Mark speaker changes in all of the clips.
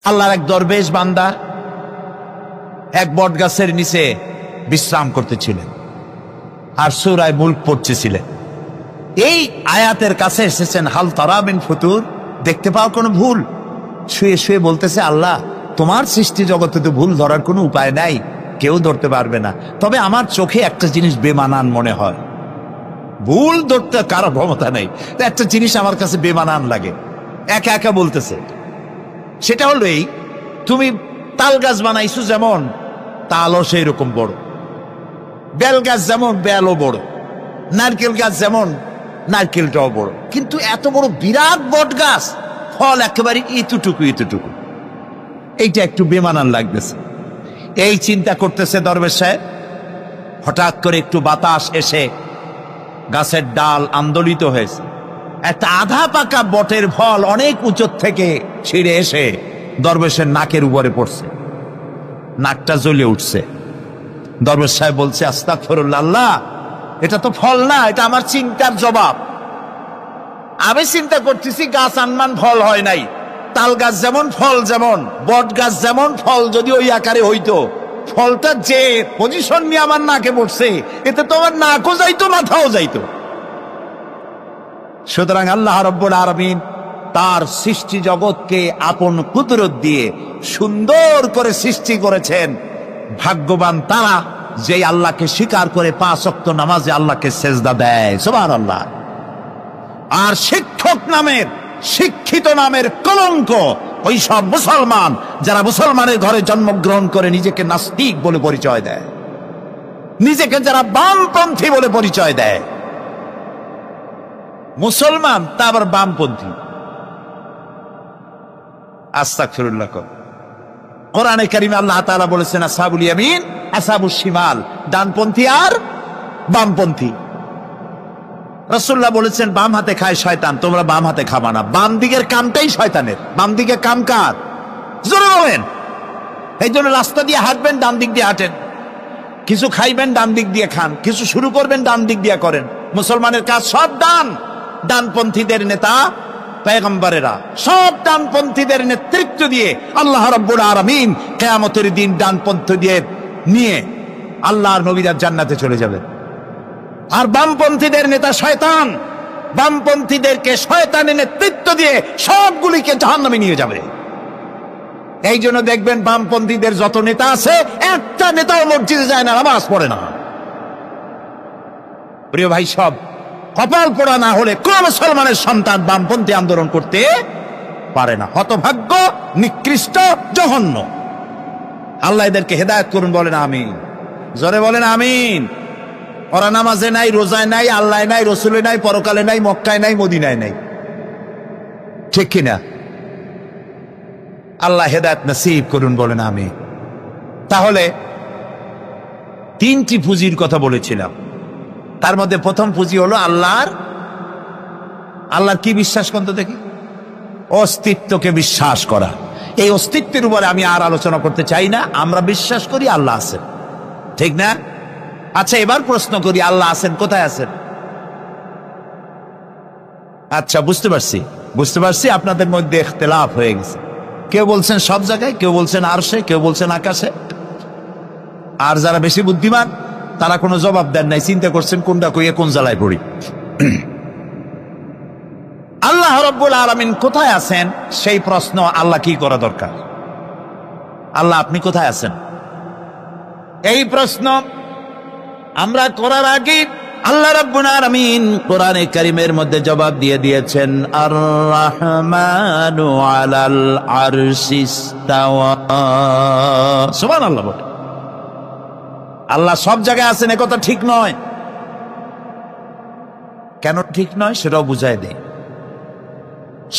Speaker 1: আল্লাহর এক দরবেশ বান্দা এক বট গাছের নিচে বিশ্রাম করতেছিলেন আর সূরা মুলক পড়তেছিলেন। এই আয়াতের কাছে এসেছেন, হাল তারা মিন ফুতুর, দেখতে পাও কোনো ভুল? শুয়ে শুয়ে বলতেছে, আল্লাহ তোমার সৃষ্টি জগতে তো ভুল ধরার কোনো উপায় নাই, কেউ ধরতে পারবে না, তবে আমার চোখে একটা জিনিস বেমানান মনে হয়। ভুল ধরতে কারো ক্ষমতা নেই, একটা জিনিস আমার কাছে বেমানান লাগে। একা একা বলতেছে, সেটা হলো এই, তুমি তাল গাছ বানাইছো যেমন তালও সেই রকম বড়, বেল গাছ যেমন বেলও বড়, নারকেল গাছ যেমন নারকেলটাও বড়, কিন্তু এত বড় বিরাট বট গাছ ফল একেবারে এতটুকু এতটুকু, এইটা একটু বেমানান লাগতেছে। এই চিন্তা করতেছে দরবেশ সাহেব, হঠাৎ করে একটু বাতাস এসে গাছের ডাল আন্দোলিত হয়েছে, একটা আধা পাকা বটের ফল অনেক উঁচু থেকে ছিঁড়ে এসে দরবেশের নাকের উপরে পড়ছে, নাকটা জ্বলে উঠছে। দরবেশ সাহেব বলছে, আস্তাগফিরুল্লাহ, আল্লাহ এটা তো ফল না, এটা আমার চিন্তার জবাব। আমি চিন্তা করতেছি গাছ আনমান ফল হয় নাই, তাল গাছ যেমন ফল যেমন, বট গাছ যেমন ফল যদি ওই আকারে হইতো, ফলটা যে পজিশন নিয়ে আমার নাকে পড়ছে, এতে তো আমার নাকও যাইতো মাথাও যাইতো। সুতরাং আল্লাহ রাব্বুল আলামিন তার সৃষ্টি জগৎকে আপন কুদরত দিয়ে সুন্দর করে সৃষ্টি করেছেন। ভাগ্যবান তারা যে আল্লাহকে স্বীকার করে 5 ওয়াক্ত নামাজে আল্লাহকে সেজদা দেয়, সুবহানাল্লাহ। আর শিক্ষক নামের, শিক্ষিত নামের কলঙ্ক ওই সব মুসলমান যারা মুসলমানের ঘরে জন্মগ্রহণ করে নিজেকে নাস্তিক বলে পরিচয় দেয়, নিজেকে যারা বামপন্থী বলে পরিচয় দেয়। মুসলমান তা আবার বামপন্থী, আস্তাগফিরুল্লাহ। কোরআনে কারিমে আল্লাহ তাআলা বলেছেন, আসহাবুল ইয়ামিন আসহাবুশ শিমাল, ডানপন্থী আর বামপন্থী। রাসূলুল্লাহ বলেছেন, বাম হাতে খায় শয়তান, তোমরা বাম হাতে খাবা না। বাম দিকের কামটাই শয়তানের, বাম দিকের কাম কার? জোরে বলেন। এই জন্য রাস্তা দিয়ে হাঁটবেন, ডান দিক দিয়ে হাঁটেন, কিছু খাইবেন ডান দিক দিয়ে খান, কিছু শুরু করবেন ডান দিক দিয়ে করেন। মুসলমানের কাজ সব ডান, ডানপন্থীদের নেতা পয়গম্বরেরা সব ডানপন্থীদের নেতৃত্ব দিয়ে আল্লাহ রাব্বুল আলামিন কিয়ামতের দিন ডানপন্থীদের নিয়ে আল্লাহর নবীরা জান্নাতে চলে যাবে। আর বামপন্থীদের নেতা শয়তান, বামপন্থীদেরকে শয়তানের নেতৃত্ব দিয়ে সবগুলিকে জাহান্নামে নিয়ে যাবে। এই জন্য দেখবেন বামপন্থীদের যত নেতা আছে, একটা নেতাও মসজিদে যায় না, নামাজ পড়ে না। প্রিয় ভাই, সব কপাল পোড়া না হলে কোন মুসলমানের সন্তান বামপন্থী আন্দোলন করতে পারে না। হতভাগ্য, নিকৃষ্ট, জঘন্য। আল্লাহ এদেরকে হেদায়েত করুন, বলেন আমিন। জোরে বলেন আমিন। ওরা নামাজে নাই, রোজায় নাই, আল্লাহ নাই, রসুলে নাই, পরকালে নাই, মক্কায় নাই, মদিনায় নাই, ঠিক কিনা? আল্লাহ হেদায়েত নসিব করুন, বলেন আমিন। তাহলে 3টি পুঁজির কথা বলেছিলাম, তার মধ্যে প্রথম পুঁজি হলো আল্লাহর কি বিশ্বাস করতে দেখি? অস্তিত্বকে বিশ্বাস করা। এই অস্তিত্বের উপরে আমি আর আলোচনা করতে চাই না। আমরা বিশ্বাস করি আল্লাহ আছেন, ঠিক না? আচ্ছা, এবার প্রশ্ন করি, আল্লাহ আছেন, কোথায় আছেন? আচ্ছা, বুঝতে পারছি আপনাদের মধ্যে ইখতিলাফ হয়ে গেছে। কেউ বলছেন সব জায়গায়, কেউ বলছেন আরশে, কেউ বলছেন আকাশে। আর যারা বেশি বুদ্ধিমান তারা কোনো জবাব দেন নাই, চিন্তা করছেন কোনটা কইয়ে কোন জ্বালায় পড়ি। আল্লাহ রাব্বুল আলামিন কোথায় আছেন সেই প্রশ্ন আল্লাহ কি করা দরকার? আল্লাহ আপনি কোথায় আছেন, এই প্রশ্ন আমরা করার আগে আল্লাহ রাব্বুল আলামিন কোরআনে কারীমের মধ্যে জবাব দিয়ে দিয়েছেন, আর রাহমানু আলাল আরশিস ইসতাওয়া। সুবহানাল্লাহ। বলে আল্লাহ সব জায়গায় আছেন এ কথা ঠিক নয়। কেন ঠিক নয় সেটাও বুঝাই দেয়।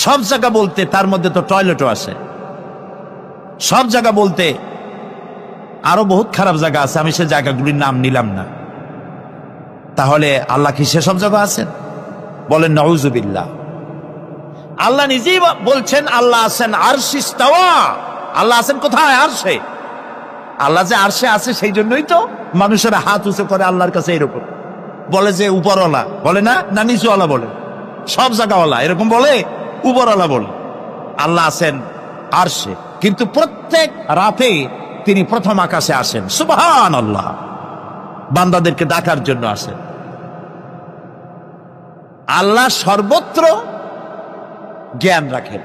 Speaker 1: সব জায়গা বলতে তার মধ্যে তো টয়লেটও আছে। সব জায়গা বলতে আরো বহুত খারাপ জায়গা আছে, আমি সে জায়গাগুলির নাম নিলাম না। তাহলে আল্লাহ কি সেসব জায়গা আছেন? বলেন নাউজুবিল্লাহ। আল্লাহ নিজেই বলছেন আল্লাহ আছেন আরশিস ইসতাওয়া। আল্লাহ আছেন কোথায়? আরশে। আল্লাহ যে আরশে আছে সেই জন্যই তো মানুষেরা হাত উঁচু করে আল্লাহর কাছে, এরকম বলে যে উপরওয়ালা, বলে না, না নিচুওয়ালা বলে, সব জায়গাওয়ালা এরকম বলে, উপরওয়ালা বলে। আল্লাহ আছেন আরশে। কিন্তু প্রত্যেক রাতে তিনি প্রথম আকাশে আসেন। সুবহানাল্লাহ, বান্দাদেরকে ডাকার জন্য আসেন। আল্লাহ সর্বত্র জ্ঞান রাখেন,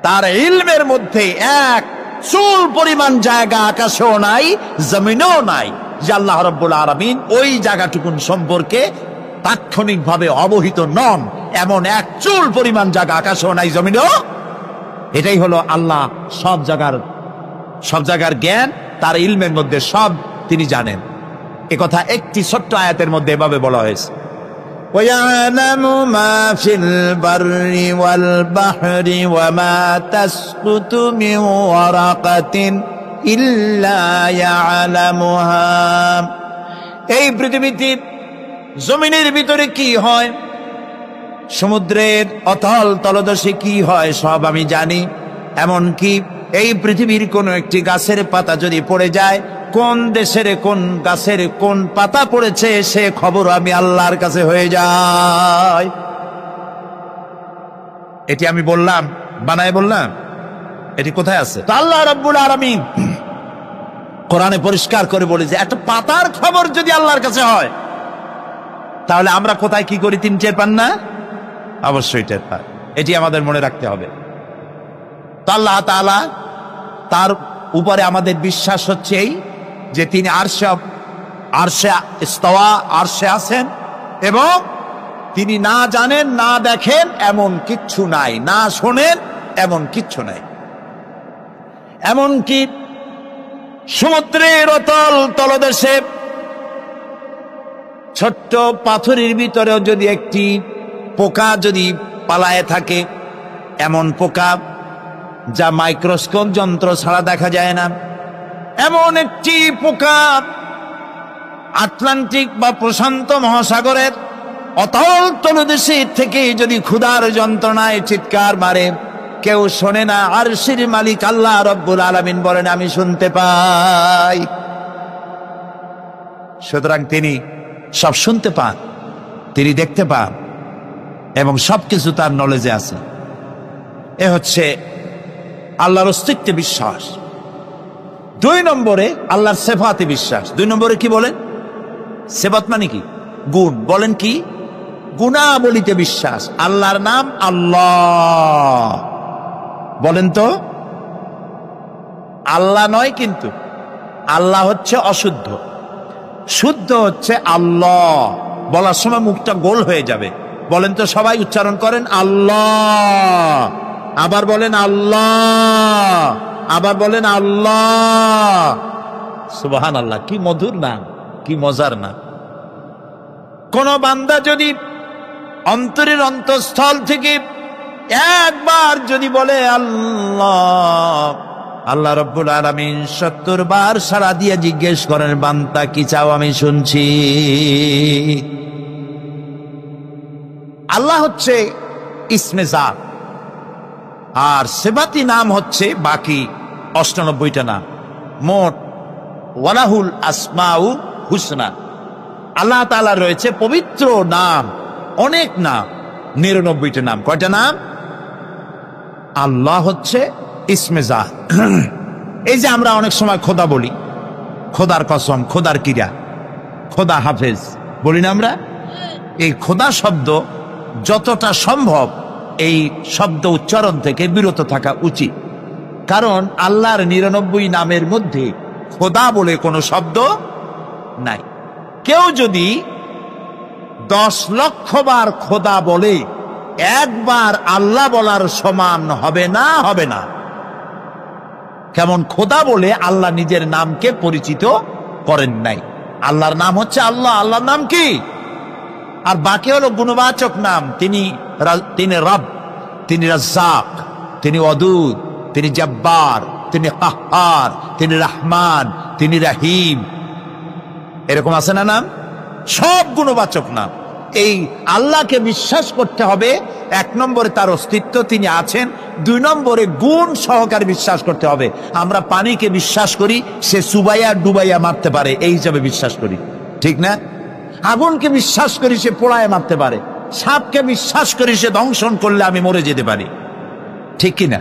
Speaker 1: তার ইলমের মধ্যে এক চুল পরিমাণ জায়গা আকাশেও নাই, জমিনেও নাই যে আল্লাহ রাব্বুল আলামিন ওই জায়গাটুকুন সম্পর্কে তাৎক্ষণিকভাবে অবহিত নন। এমন এক চুল পরিমাণ জায়গা আকাশেও নাই, জমিনেও। এটাই হলো আল্লাহ সব জায়গার জ্ঞান, তার ইলমের মধ্যে সব তিনি জানেন। এ কথা একটি ছোট্ট আয়াতের মধ্যে এভাবে বলা হয়েছে, وَيَعْلَمُ مَا فِي الْبَرِّ وَالْبَحْرِ وَمَا تَسْقُطُ مِنْ وَرَقَةٍ إِلَّا يَعْلَمُهَا। এই পৃথিবীতে জমিনের ভিতরে কি হয়, সমুদ্রের অতল তলদেশে কি হয়, সব আমি জানি। এমনকি এই পৃথিবীর কোন একটি গাছের পাতা যদি পড়ে যায়, কোন দেশের কোন গাছের কোন পাতা পড়েছে সে খবর আমি আল্লাহর কাছে হয়ে যায়। এটি আমি বললাম, বানায় বললাম? এটি কোথায় আছে? তো আল্লাহ রাব্বুল আলামিন কোরআনে পরিষ্কার করে বলে যে একটা পাতার খবর যদি আল্লাহর কাছে হয়, তাহলে আমরা কোথায় কি করি তিনি টের পান না? অবশ্যই টের পান। এটি আমাদের মনে রাখতে হবে। তো আল্লাহ তাআলা, তার উপরে আমাদের বিশ্বাস হচ্ছে এই যে তিনি আরশে ইস্তাওয়া, আরশে আছেন, এবং তিনি না জানেন, না দেখেন এমন কিচ্ছু নাই, না শোনেন এমন কিচ্ছু নাই। এমনকি সমুদ্রের অতল তলদেশে ছোট্ট পাথরের ভিতরেও যদি একটি পোকা যদি পালায়ে থাকে, এমন পোকা যা মাইক্রোস্কোপ যন্ত্র ছাড়া দেখা যায় না, এমন একটি পোকা আটলান্টিক বা প্রশান্ত মহাসাগরের অতল তলদেশে থেকে যদি ক্ষুধার যন্ত্রণায় চিৎকার মারে, কেউ শোনে না। আরশের মালিক আল্লাহ রাব্বুল আলামিন বলেন আমি শুনতে পাই। সুতরাং তিনি সব শুনতে পান, তিনি দেখতে পান, এবং সবকিছু তার নলেজে আছে। এ হচ্ছে আল্লাহর অস্তিত্বে বিশ্বাস। 2 নম্বরে আল্লাহর সিফাতে বিশ্বাস। 2 নম্বরে কি বলেন? সিফাত মানে কি? গুণ। বলেন কি? গুণাবলীতে বিশ্বাস। আল্লাহর নাম আল্লাহ, বলেন তো? আল্লাহ নয়, কিন্তু আল্লাহ হচ্ছে অশুদ্ধ, শুদ্ধ হচ্ছে আল্লাহ। বলার সময় মুখটা গোল হয়ে যাবে। বলেন তো, সবাই উচ্চারণ করেন আল্লাহ, আবার বলেন আল্লাহ, আবার বলেন আল্লাহ। সুবহানাল্লাহ, কি মধুর নাম, কি মজার নাম। কোন বান্দা যদি অন্তরের অন্তঃস্থল থেকে একবার যদি বলে আল্লাহ, আল্লাহ রাব্বুল আলামিন 70 বার সাড়া দিয়ে জিজ্ঞেস করেন বান্দা কি চাও, আমি শুনছি। আল্লাহ হচ্ছে ইসমে জাত, আর সিফাতি নাম হচ্ছে বাকি 98টা নাম। মোট ওয়ালাহুল আসমাউ হুসনা, আল্লাহ তাআলা রয়েছে পবিত্র নাম, অনেক নাম, 99টা নাম। কয়টা নাম? আল্লাহ হচ্ছে ইসমে জাত। এই যে আমরা অনেক সময় খোদা বলি, খোদার কসম, খোদার কিরা, খোদা হাফেজ বলি না আমরা? এই খোদা শব্দ যতটা সম্ভব এই শব্দ উচ্চারণ থেকে বিরত থাকা উচিত, কারণ আল্লাহর 99 নামের মধ্যে খোদা বলে কোনো শব্দ নাই। কেউ যদি 10 লক্ষ বার খোদা বলে, একবার আল্লাহ বলার সমান হবে না, হবে না। কেমন খোদা বলে আল্লাহ নিজের নামকে পরিচিত করেন নাই। আল্লাহর নাম হচ্ছে আল্লাহ, আল্লাহর নাম কি? আর বাকি হলো গুণবাচক নাম। তিনি রব, তিনি রাজ্জাক, তিনি ওয়াদুদ, তিনি জব্বার, তিনি কাহ্হার, তিনি রহমান, তিনি রহিম। এরকম আছে না নাম? সব গুণবাচক নাম। এই আল্লাহকে বিশ্বাস করতে হবে। 1 নম্বরে তার অস্তিত্ব, তিনি আছেন। 2 নম্বরে গুণ সহকারে বিশ্বাস করতে হবে। আমরা পানিকে বিশ্বাস করি সে চুবাইয়া ডুবাইয়া মারতে পারে, এই হিসাবে বিশ্বাস করি, ঠিক না? আগুনকে বিশ্বাস করি সে পোড়ায় মারতে পারে। সাপকে বিশ্বাস করি সে দংশন করলে আমি মরে যেতে পারি, ঠিক কিনা?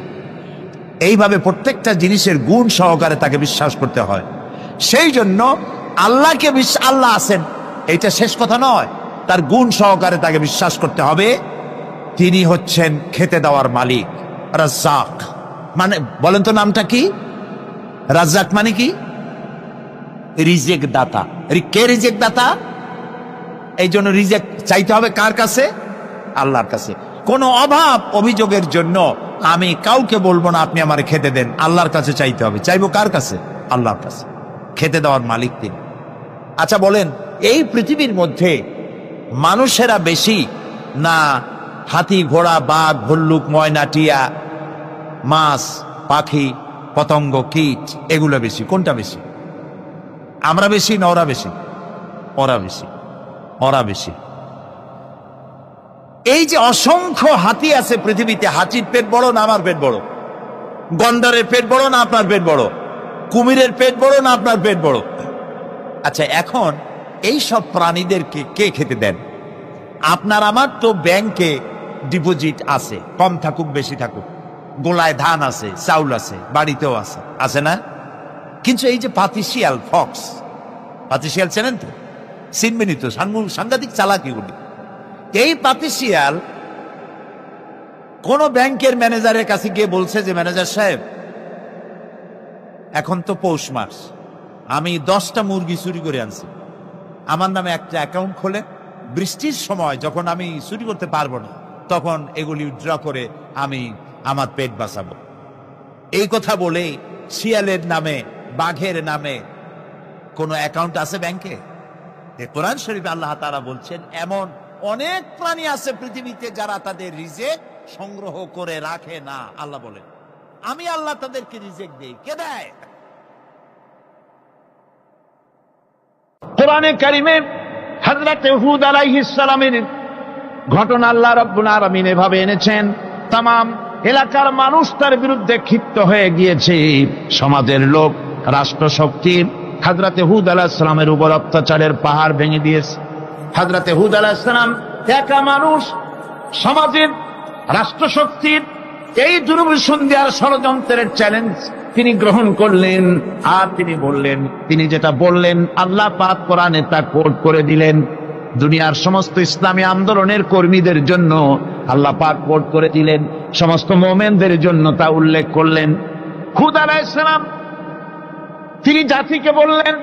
Speaker 1: এইভাবে প্রত্যেকটা জিনিসের গুণ সহকারে তাকে বিশ্বাস করতে হয়। সেই জন্য আল্লাহকে আল্লাহ আছেন এইটা শেষ কথা নয়, তার গুণ সহকারে তাকে বিশ্বাস করতে হবে। তিনি হচ্ছেন খেতে দেওয়ার মালিক, রাজ্জাক। মানে বলেন তো নামটা কি? রাজ্জাক মানে কি? রিজেক দাতা। কে রিজেক দাতা? এই জন্য রিজেক চাইতে হবে কার কাছে? আল্লাহর কাছে। কোনো অভাব অভিযোগের জন্য আমি কাউকে বলবো না আপনি আমারে খেতে দেন, আল্লাহর কাছে চাইতে হবে। চাইবো কার কাছে? আল্লাহর কাছে। খেতে দেওয়ার মালিক তিনি। আচ্ছা বলেন, এই পৃথিবীর মধ্যে মানুষেরা বেশি না হাতি, ঘোড়া, বাঘ, ভল্লুক, ময়না, টিয়া, মাছ, পাখি, পতঙ্গ, কীট এগুলো বেশি? কোনটা বেশি? আমরা বেশি না ওরা বেশি? ওরা বেশি। ওরা বেশি। এই যে অসংখ্য হাতি আছে পৃথিবীতে, হাতির পেট বড় না আমার পেট বড়? গন্ডারের পেট বড় না আপনার পেট বড়? কুমিরের পেট বড় না আপনার পেট বড়? আচ্ছা, এখন এই সব প্রাণীদেরকে কে খেতে দেন? আপনার আমার তো ব্যাংকে ডিপোজিট আছে, কম থাকুক বেশি থাকুক, গোলায় ধান আছে, চাউল আছে, বাড়িতেও আছে, আছে না? কিন্তু এই যে পাতিশিয়াল, ফক্স, পাতিশিয়াল চেনেন তো? চিনবেনই তো, সাংঘাতিক চালাকিগুলি। এই পাতিশিয়াল কোন ব্যাংকের ম্যানেজারের কাছে গিয়ে বলছে যে ম্যানেজার সাহেব, এখন তো পৌষ মাস, আমি 10টা মুরগি চুরি করে আনছি, আমার নামে একটা অ্যাকাউন্ট খোলে, বৃষ্টির সময় যখন আমি চুরি করতে পারবো না তখন এগুলি উইথড্র করে আমি আমার পেট বাঁচাবো। এই কথা বলে শিয়ালের নামে, বাঘের নামে কোনো অ্যাকাউন্ট আছে ব্যাংকে? কোরআন শরীফে আল্লাহ তাআলা বলছেন এমন অনেক প্রাণী আছে পৃথিবীতে যারা তাদের রিজেক সংগ্রহ করে রাখে না। আল্লাহ বলেন আমি আল্লাহ তাদেরকে রিজেক দেই। কে দেয়?
Speaker 2: কোরআনে কারিমে হযরত হুদ আলাইহিস সালামের ঘটনা আল্লাহ রাব্বুল আলামিন এভাবে এনেছেন, তাম এলাকার মানুষ তার বিরুদ্ধে ক্ষিপ্ত হয়ে গিয়েছে। সমাজের লোক, রাষ্ট্রশক্তি হযরত হুদ আলাইহিস সালামের উপর অত্যাচারের পাহাড় ভেঙে দিয়েছে। হযরত হুদ আলাইহিস সালাম একা মানুষ, সমাজের রাষ্ট্রশক্তির এই দুর্বিসন্ধি দেওয়ার ষড়যন্ত্রের চ্যালেঞ্জ তিনি গ্রহণ করলেন। আর তিনি বললেন, তিনি যেটা বললেন আল্লাহ পাক কোরআনে তা কোট করে দিলেন। দুনিয়ার সমস্ত ইসলামী আন্দোলনের কর্মীদের জন্য আল্লাহ পাক কোট করে দিলেন, সমস্ত মুমিনদের জন্য তা উল্লেখ করলেন। হুদ আলাইহিস সালাম তিনি জাতিকে বললেন,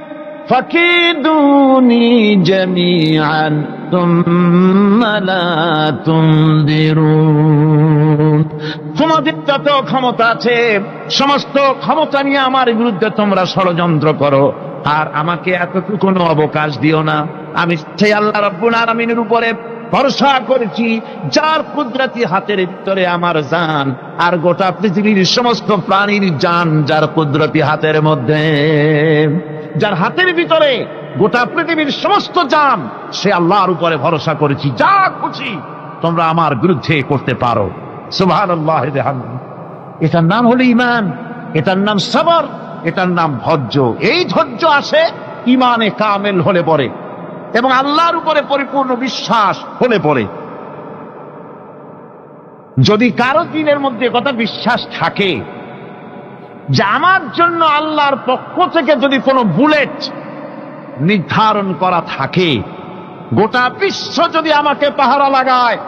Speaker 2: ফাকিদুনি জামিআন তুম্মা লা তুনদিরুন। তোমাদের যত ক্ষমতা আছে সমস্ত ক্ষমতা নিয়ে আমার বিরুদ্ধে তোমরা ষড়যন্ত্র করো, আর আমাকে এতটুকু অবকাশ দিও না। আমি সেই আল্লাহ রাব্বুল আলামিনের উপরে ভরসা করেছি যার কুদরতি হাতের ভিতরে আমার জান, আর গোটা পৃথিবীর সমস্ত প্রাণীর জান যার কুদরতি হাতের মধ্যে, যার হাতের ভিতরে গোটা পৃথিবীর সমস্ত জান, সে আল্লাহর উপরে ভরসা করেছি, যা খুশি তোমরা আমার বিরুদ্ধে করতে পারো। সুবহানাল্লাহ। এটার নাম হলো ঈমান, এটার নাম সবর, এটার নাম ধৈর্য। এই ধৈর্য আসে ঈমানে কামেল হলে পরে এবং আল্লাহর উপরে পরিপূর্ণ বিশ্বাস হলে পরে। যদি কারো দিনের মধ্যে কথা বিশ্বাস থাকে যে আমার জন্য আল্লাহর পক্ষ থেকে যদি কোনো বুলেট নির্ধারণ করা থাকে, গোটা বিশ্ব যদি আমাকে পাহারা লাগায়,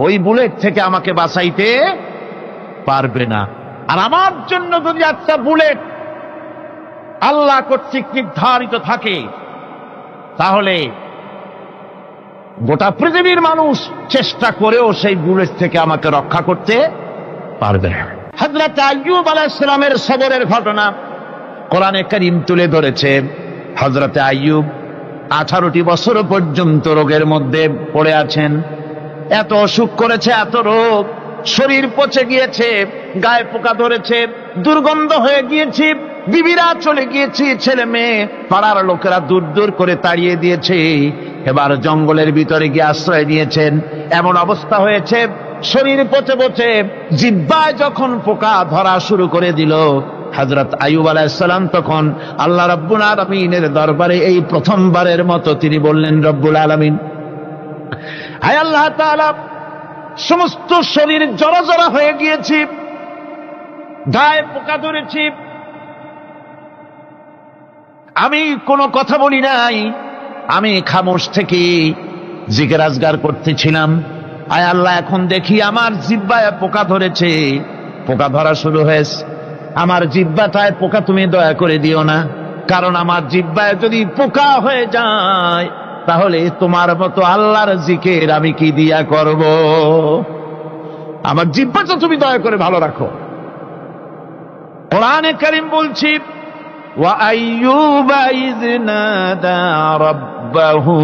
Speaker 2: ওই বুলেট থেকে আমাকে বাঁচাইতে পারবে না। আর আমার জন্য যদি একটা বুলেট আল্লাহ কর্তৃক নির্ধারিত থাকে, তাহলে গোটা পৃথিবীর মানুষ চেষ্টা করেও সেই বুলেট থেকে আমাকে রক্ষা করতে পারবে না। হযরত আইয়ুব আলাইহিস সালামের সবরের ঘটনা কোরআনে কারীম তুলে ধরেছে। হযরত আইয়ুব 18টি বছর পর্যন্ত রোগের মধ্যে পড়ে আছেন। এত অসুখ করেছে, এত রোগ, শরীর পচে গিয়েছে, গায়ে পোকা ধরেছে, দুর্গন্ধ হয়ে গিয়েছে, বিবিরা চলে গিয়েছে, ছেলে মেয়ে পাড়ার লোকেরা দূর দূর করে তাড়িয়ে দিয়েছে। এবার জঙ্গলের ভিতরে গিয়ে আশ্রয় নিয়েছেন। এমন অবস্থা হয়েছে, শরীর পচে পচে জিহ্বায় যখন পোকা ধরা শুরু করে দিল, হযরত আইয়ুব আলাইহিস সালাম তখন আল্লাহ রাব্বুল আলামিনের দরবারে এই প্রথমবারের মতো তিনি বললেন, রব্বুল আলামিন, হায় আল্লাহ তাআলা, সমস্ত শরীর জড়া জড়া হয়ে গিয়েছে, গায়ে পোকা ধরেছি, আমি কোনো কথা বলি নাই, আমি খামোশ থেকে জিকির আজগার করতেছিলাম। আয় আল্লাহ, এখন দেখি আমার জিহ্বায় পোকা ধরেছে, পোকা ধরা শুরু হয়েছে। আমার জিহ্বাটায় পোকা তুমি দয়া করে দিও না, কারণ আমার জিহ্বায় যদি পোকা হয়ে যায় তাহলে তোমার মতো আল্লাহর জিকির আমি কি দিয়া করব? আমার জিহ্বাটা তুমি দয়া করে ভালো রাখো। কোরআনে কারীম বলছি, ওয়া আইয়ুবা ইয নাদা রাব্বাহু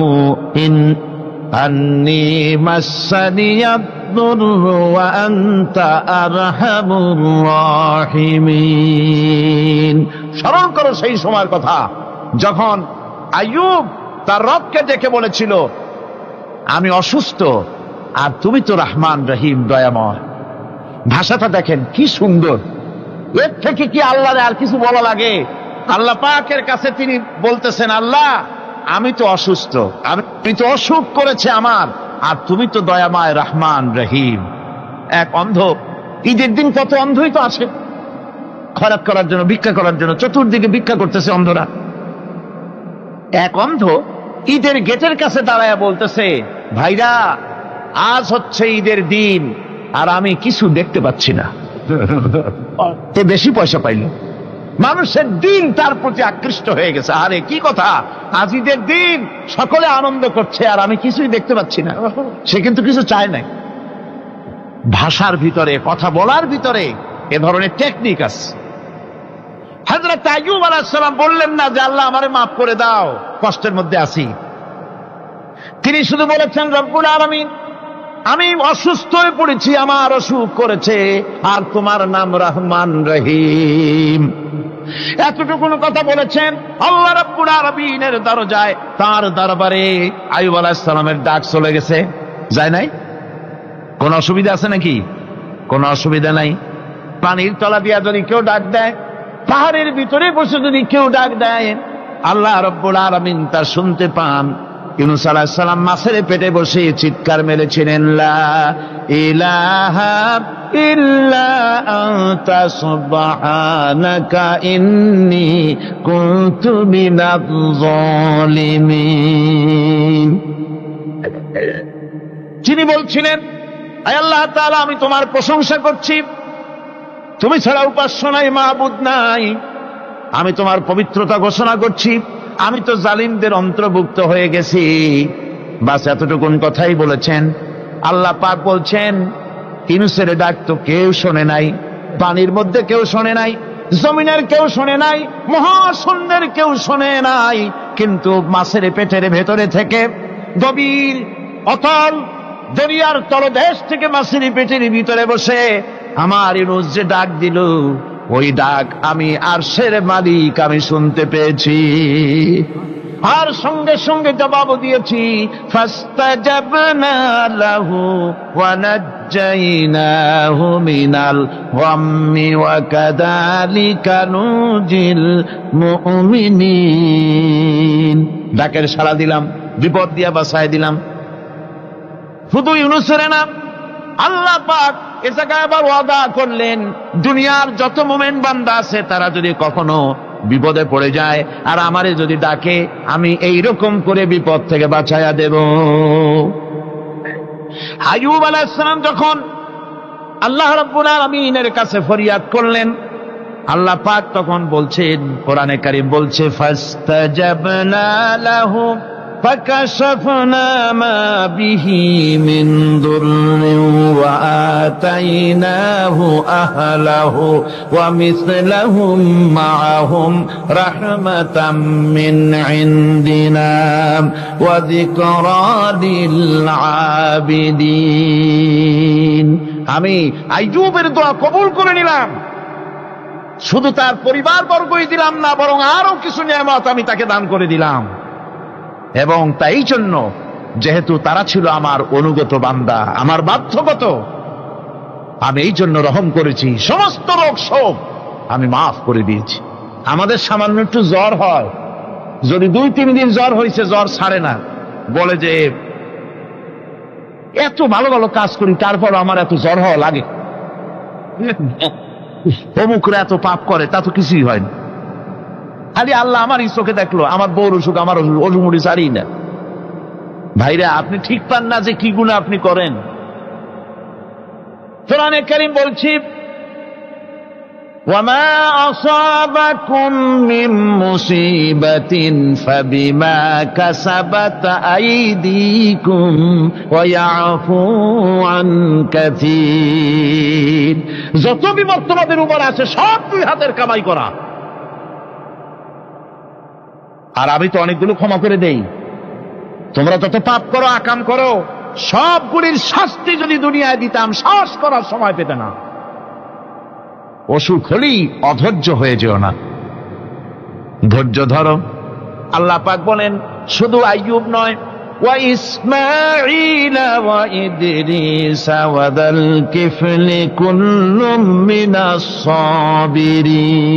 Speaker 2: আন্নী মাসসানিয়াদ-দুররু ওয়া আনতা আরহামুর রাহিমিন। স্মরণ করো সেই সময়ের কথা যখন আইয়ুব তার রবকে ডেকে বলেছিল, আমি অসুস্থ আর তুমি তো রহমান রহিম, দয়াময়। ভাষাটা দেখেন কি সুন্দর। এর থেকে কি আল্লাহর আর কিছু বলা লাগে? আল্লাহ পাকের কাছে তিনি বলতেছেন, আল্লাহ আমি তো অসুস্থ, আমি তো অসুখ করেছে আমার, আর তুমি তো দয়াময় রহমান রহিম। এক অন্ধ, ঈদের দিন কত অন্ধই তো আসে খয়রাত করার জন্য, ভিক্ষা করার জন্য, চতুর্দিকে ভিক্ষা করতেছে অন্ধরা। এক অন্ধ ঈদের গেটের কাছে দাঁড়ায় বলতেছে, ভাইরা আজ হচ্ছে ঈদের দিন আর আমি কিছু দেখতে পাচ্ছি না। তে বেশি পয়সা পাইল, মানুষের দিন তার প্রতি আকৃষ্ট হয়ে গেছে। আরে কি কথা, আজ ঈদের দিন, সকলে আনন্দ করছে আর আমি কিছুই দেখতে পাচ্ছি না। সে কিন্তু কিছু চায় নাই। ভাষার ভিতরে, কথা বলার ভিতরে এ ধরনের টেকনিক আছে। হযরত আইয়ুব আলাইহিস সালাম বললেন না যে আল্লাহ আমারে মাফ করে দাও, কষ্টের মধ্যে আছি। তিনি শুধু বলেছেন, রব্বুল আলামিন আমি অসুস্থ হয়ে পড়েছি, আমার অসুখ করেছে, আর তোমার নাম রহমান রহিম। এতটুকু কথা বলেছেন। আল্লাহ রাব্বুল আলামিনের দরজায়, তার দরবারে আইয়ুব আলাইহিস সালামের ডাক চলে গেছে। যায় নাই? কোন অসুবিধা আছে নাকি? কোন অসুবিধা নাই। পানির তলা দিয়া যদি কেউ ডাক দেয়, পাহাড়ের ভিতরে বসে যদি কেউ ডাক দেয়, আল্লাহ রাব্বুল আলামিন তা শুনতে পান। ইউনূস আলাইহিস সালাম মাছের পেটে বসে চিৎকার মেরেছিলেন, লা ইলাহা ইল্লা আনতা সুবহানাকা ইন্নী কুনতু মিনাজ জালিমিন। যিনি বলছিলেন, আয় আল্লাহ তাআলা আমি তোমার প্রশংসা করছি, তুমি ছাড়া উপাস্য নাই, মাবুদ নাই। আমি তোমার পবিত্রতা ঘোষণা করছি, আমি তো জালিমদের অন্তর্ভুক্ত হয়ে গেছি। বাস এতটুকুন কথাই বলেছেন। আল্লাহ পাক বলছেন, ইউনূসের ডাক তো কেউ শোনে নাই, পানির মধ্যে কেউ শোনে নাই, জমিনের কেউ শোনে নাই, মহাশূন্যের কেউ শোনে নাই, কিন্তু মাছের পেটের ভেতরে থেকে, গভীর অতল দরিয়ার তলদেশ থেকে মাছের পেটের ভিতরে বসে আমার ইউনূস যে ডাক দিল, ওই ডাক আমি আরশের মালিক আমি শুনতে পেয়েছি, আর সঙ্গে সঙ্গে জবাব দিয়েছি। ফাস্তাজাবনা লাহু ওয়া নাজ্জাইনাহু মিনাল গাম্মি ওয়া কাযালিকা নুজিল মুমিনিন। ডাকের সাড়া দিলাম, বিপদ দিয়া বাঁচায় দিলাম। শুধু ইউনূসের না, আল্লাহ পাক এ জায়গায় আবার ওয়াদা করলেন, দুনিয়ার যত মুমিন বান্দা আছে তারা যদি কখনো বিপদে পড়ে যায় আর আমারে যদি ডাকে, আমি এইরকম করে বিপদ থেকে বাঁচাইয়া দেব। আইয়ুব আলাইহিস সালাম যখন আল্লাহ রাব্বুল আলামিনের কাছে ফরিয়াদ করলেন, আল্লাহ পাক তখন বলছেন, কোরআনে কারীম বলছে, ফাস্তাজাবনা লাহু فكشفنا ما به من ضر وآتيناه أهله ومثلهم معهم رحمة من عندنا وذكرى للعابدين। আমি আইয়ুবের দোয়া কবুল করে নিলাম, শুধু তার পরিবার বর্গই দিলাম না, বরং আরো কিছু নিয়ামত আমি তাকে দান করে দিলাম। এবং তাই জন্য, যেহেতু তারা ছিল আমার অনুগত বান্দা, আমার বাধ্যগত, আমি এই জন্য রহম করেছি, সমস্ত রোগ শোক আমি মাফ করে দিয়েছি। আমাদের সামান্য একটু জ্বর হয়, যদি 2-3 দিন জ্বর হয়েছে, জ্বর ছাড়ে না, বলে যে এত ভালো ভালো কাজ করি তারপর আমার এত জ্বর হওয়া লাগে। অমুকরা এত পাপ করে, তা তো কিছুই হয় না। খালি আল্লাহ আমার চোখে দেখলো, আমার বউর অসুখ, আমার অসুমুড়ি ছাড়ি না। ভাইরা, আপনি ঠিক পান না যে কি গুনাহ আপনি করেন। কোরআনে কারীম বলছি, ওয়ামা আসাবাকুম মিন মুসিবাতিন ফাবিমা কাসাবাত আইদিকুম ওয়া ইয়াফু আন কাসীর। যত বিপদ তোমাদের উপর আছে সব দুই হাতের কামাই করা। আর আমি তো অনেকগুলো ক্ষমা করে দেই। তোমরা যত পাপ করো, আকাম করো, সবগুলির শাস্তি যদি দুনিয়ায় দিতাম, সাহস করার সময় পেতে না। অসুখ হলেই অধৈর্য হয়ে যেও না, ধৈর্য ধরো। আল্লাহ পাক বলেন, শুধু আইয়ুব নয়, ওয়া ইসমাঈল ওয়া ইদরিস ওয়া যাল কিফলি কুল্লুম মিনাস সাবিরিন।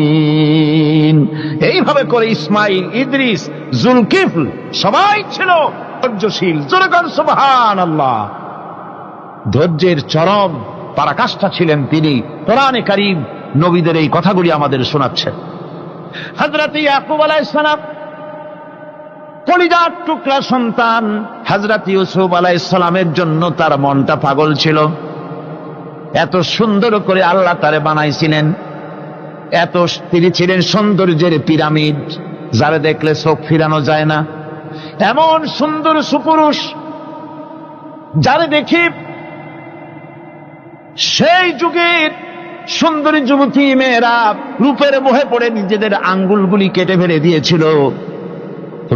Speaker 2: এইভাবে করে ইসমাঈল, ইদ্রিস, জুলকিফল সবাই ছিল ধৈর্যশীল। জোরে বলেন সুবহানাল্লাহ। ধৈর্যের চরম পরাকাষ্ঠা ছিলেন তিনি। কোরআনে কারীম নবীদের এই কথাগুলি আমাদের শোনাচ্ছেন। হযরত ইয়াকুব আলাইহিস সালাম কলিজার টুকরা সন্তান হযরত ইউসুফ আলাইহিস সালামের জন্য তার মনটা পাগল ছিল। এত সুন্দর করে আল্লাহ তারে বানাইছিলেন, এত তিনি ছিলেন সৌন্দর্যের পিরামিড, যারে দেখলে চোখ ফিরানো যায় না। এমন সুন্দর সুপুরুষ, যারে দেখি সেই যুগের সুন্দরী যুবতী মেয়েরা রূপের মোহে পড়ে নিজেদের আঙ্গুলগুলি কেটে ফেলে দিয়েছিল।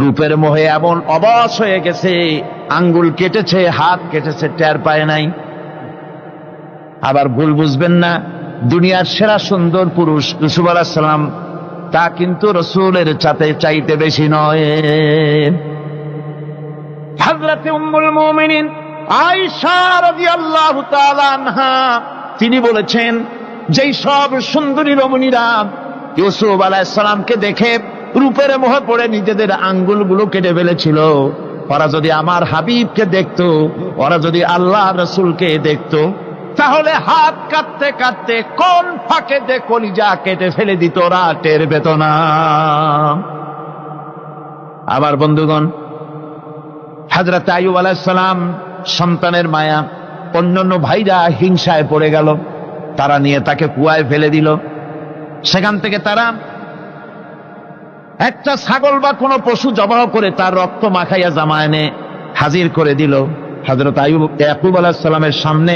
Speaker 2: রূপের মোহে এমন অবশ হয়ে গেছে, আঙ্গুল কেটেছে, হাত কেটেছে, টের পায় নাই। আবার ভুল বুঝবেন না, দুনিয়ার সেরা সুন্দর পুরুষ ইউসুফ আলাইহিস সালাম, তা কিন্তু রাসূলের চাইতে বেশি নয়। হযরত উম্মুল মুমিনিন আয়েশা রাদিয়াল্লাহু তাআলা আনহা তিনি বলেছেন, যেই সব সুন্দরী রমণীরা ইউসুফ আলাইহিস সালামকে দেখে রূপের মোহে পড়ে নিজেদের আঙ্গুলগুলো কেটে ফেলেছিল, ওরা যদি আমার হাবিবকে দেখতো, ওরা যদি আল্লাহ রাসূলকে দেখতো, তাহলে হাত কাটতে কাটতে কোন ফাঁকে দিয়ে কলিজা কেটে ফেলে দিত, ওরা টের পেত না। আবার বন্ধুগণ, হযরত আইয়ুব আলাইহিস সালাম সন্তানের মায়া, অন্যান্য ভাইরা হিংসায় পড়ে গেল, তারা নিয়ে তাকে কুয়ায় ফেলে দিল। সেখান থেকে তারা একটা ছাগল বা কোনো পশু জবাহ করে তার রক্ত মাখাইয়া জামা এনে হাজির করে দিল হযরত ইয়াকুব আলাইহিস সালামের সামনে,